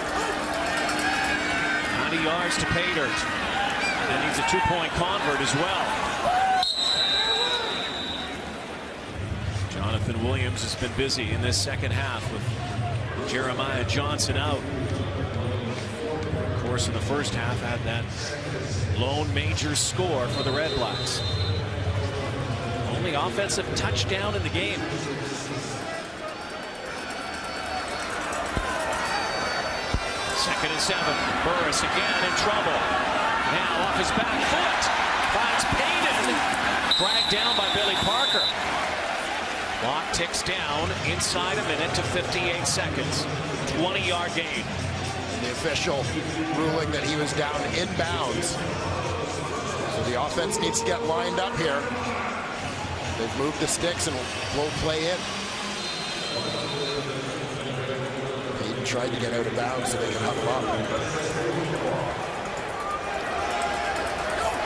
90 yards to pay dirt. And needs a 2-point convert as well. Jonathan Williams has been busy in this second half with Jeremiah Johnson out. Of course, in the first half, had that lone major score for the REDBLACKS. Only offensive touchdown in the game. Second and 7. Burris again in trouble. Now off his back foot. Finds Payton. Dragged down by Billy Parker. Clock ticks down inside a minute to 58 seconds. 20-yard gain. the official ruling that he was down in bounds. So the offense needs to get lined up here. They've moved the sticks and will play in. Peyton tried to get out of bounds so they can huddle up.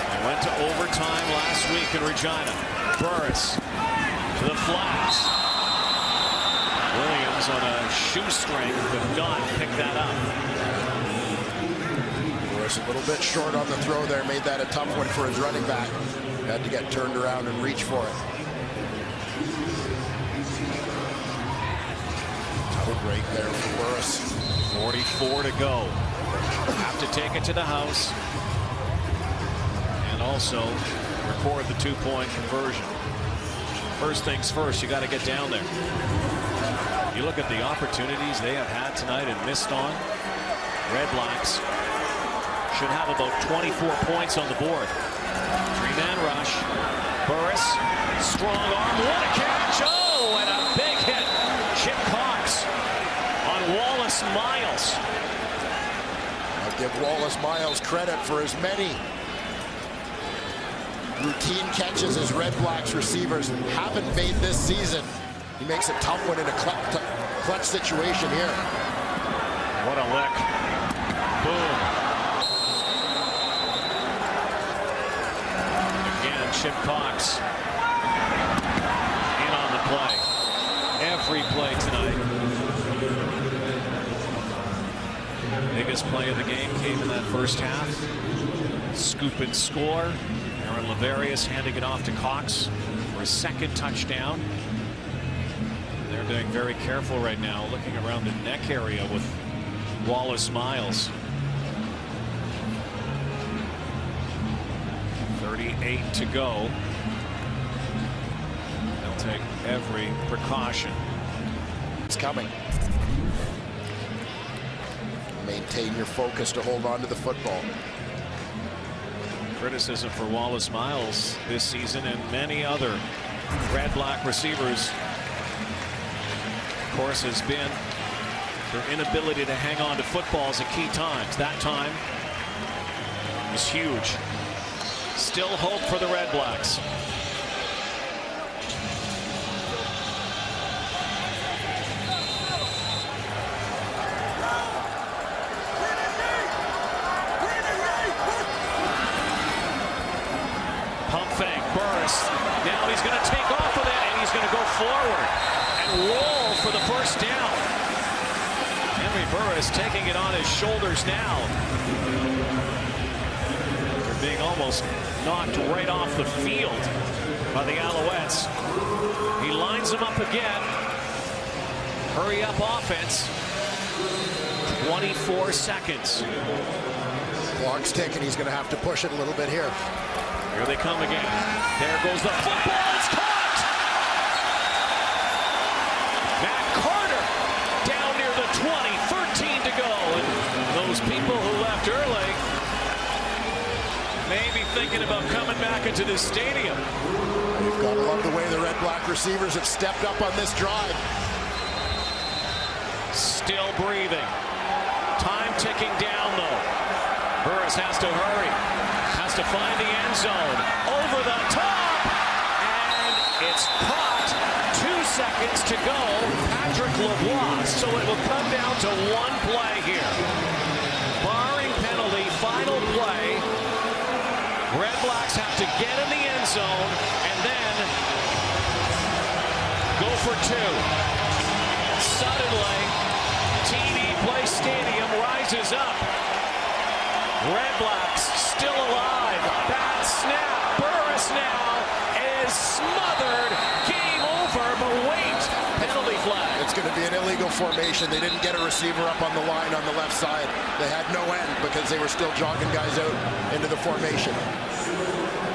They went to overtime last week in Regina. Burris to the flats. Williams on a shoestring could not pick that up. Burris a little bit short on the throw there, made that a tough one for his running back. Had to get turned around and reach for it. Tough break there for Burris. 44 to go. Have to take it to the house. And also record the 2-point conversion. First things first, you got to get down there. You look at the opportunities they have had tonight and missed on. REDBLACKS should have about 24 points on the board. 3-man rush. Burris, strong arm, what a catch! Oh, and a big hit. Chip Cox on Wallace Miles. I'll give Wallace Miles credit for as many routine catches as REDBLACKS receivers haven't made this season. He makes a tough one in a clutch situation here. What a lick. Boom. Again, Chip Cox in on the play. Every play tonight. Biggest play of the game came in that first half. Scoop and score. Aaron Laverius handing it off to Cox for his second touchdown. They're being very careful right now, looking around the neck area with Wallace Miles. 38 to go. They'll take every precaution. It's coming. Maintain your focus to hold on to the football. Criticism for Wallace Miles this season and many other REDBLACK receivers, of course, has been their inability to hang on to footballs at key times. That time was huge. Still hope for the REDBLACKS. Now he's going to take off with it, and he's going to go forward and roll for the first down. Henry Burris taking it on his shoulders now. They're being almost knocked right off the field by the Alouettes. He lines them up again. Hurry up offense. 24 seconds. Clock's ticking. He's going to have to push it a little bit here. Here they come again. There goes the football. It's caught. Matt Carter down near the 20. 13 to go. And those people who left early may be thinking about coming back into this stadium. You've got to love the way the REDBLACK receivers have stepped up on this drive. Still breathing. Time ticking down, though. Burris has to hurry. Has to find the end zone. Over the top. And it's caught. 2 seconds to go. Patrick Lavoie. So it will come down to one play here. Barring penalty, final play. REDBLACKS have to get in the end zone and then go for 2. Suddenly, TD Place Stadium rises up. REDBLACKS still alive. Bad snap. Burris now is smothered. Game over, but wait. Penalty flag. It's going to be an illegal formation. They didn't get a receiver up on the line on the left side. They had no end because they were still jogging guys out into the formation.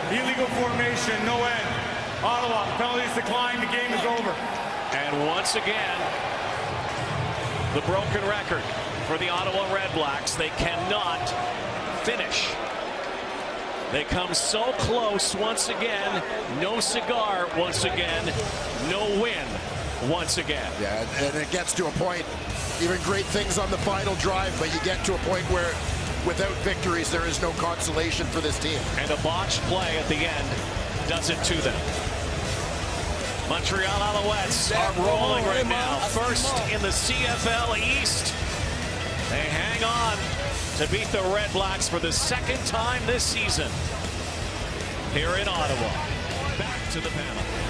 Illegal formation, no end. Ottawa, penalties declined. The game is over. And once again, the broken record for the Ottawa REDBLACKS. They cannot finish. They come so close once again. No cigar once again. No win once again. Yeah, and it gets to a point Even great things on the final drive, but you get to a point where without victories, there is no consolation for this team. And a botched play at the end does it to them. Montreal Alouettes are rolling right now. First in the CFL East. They hang on to beat the Red Blacks for the second time this season here in Ottawa. Back to the panel.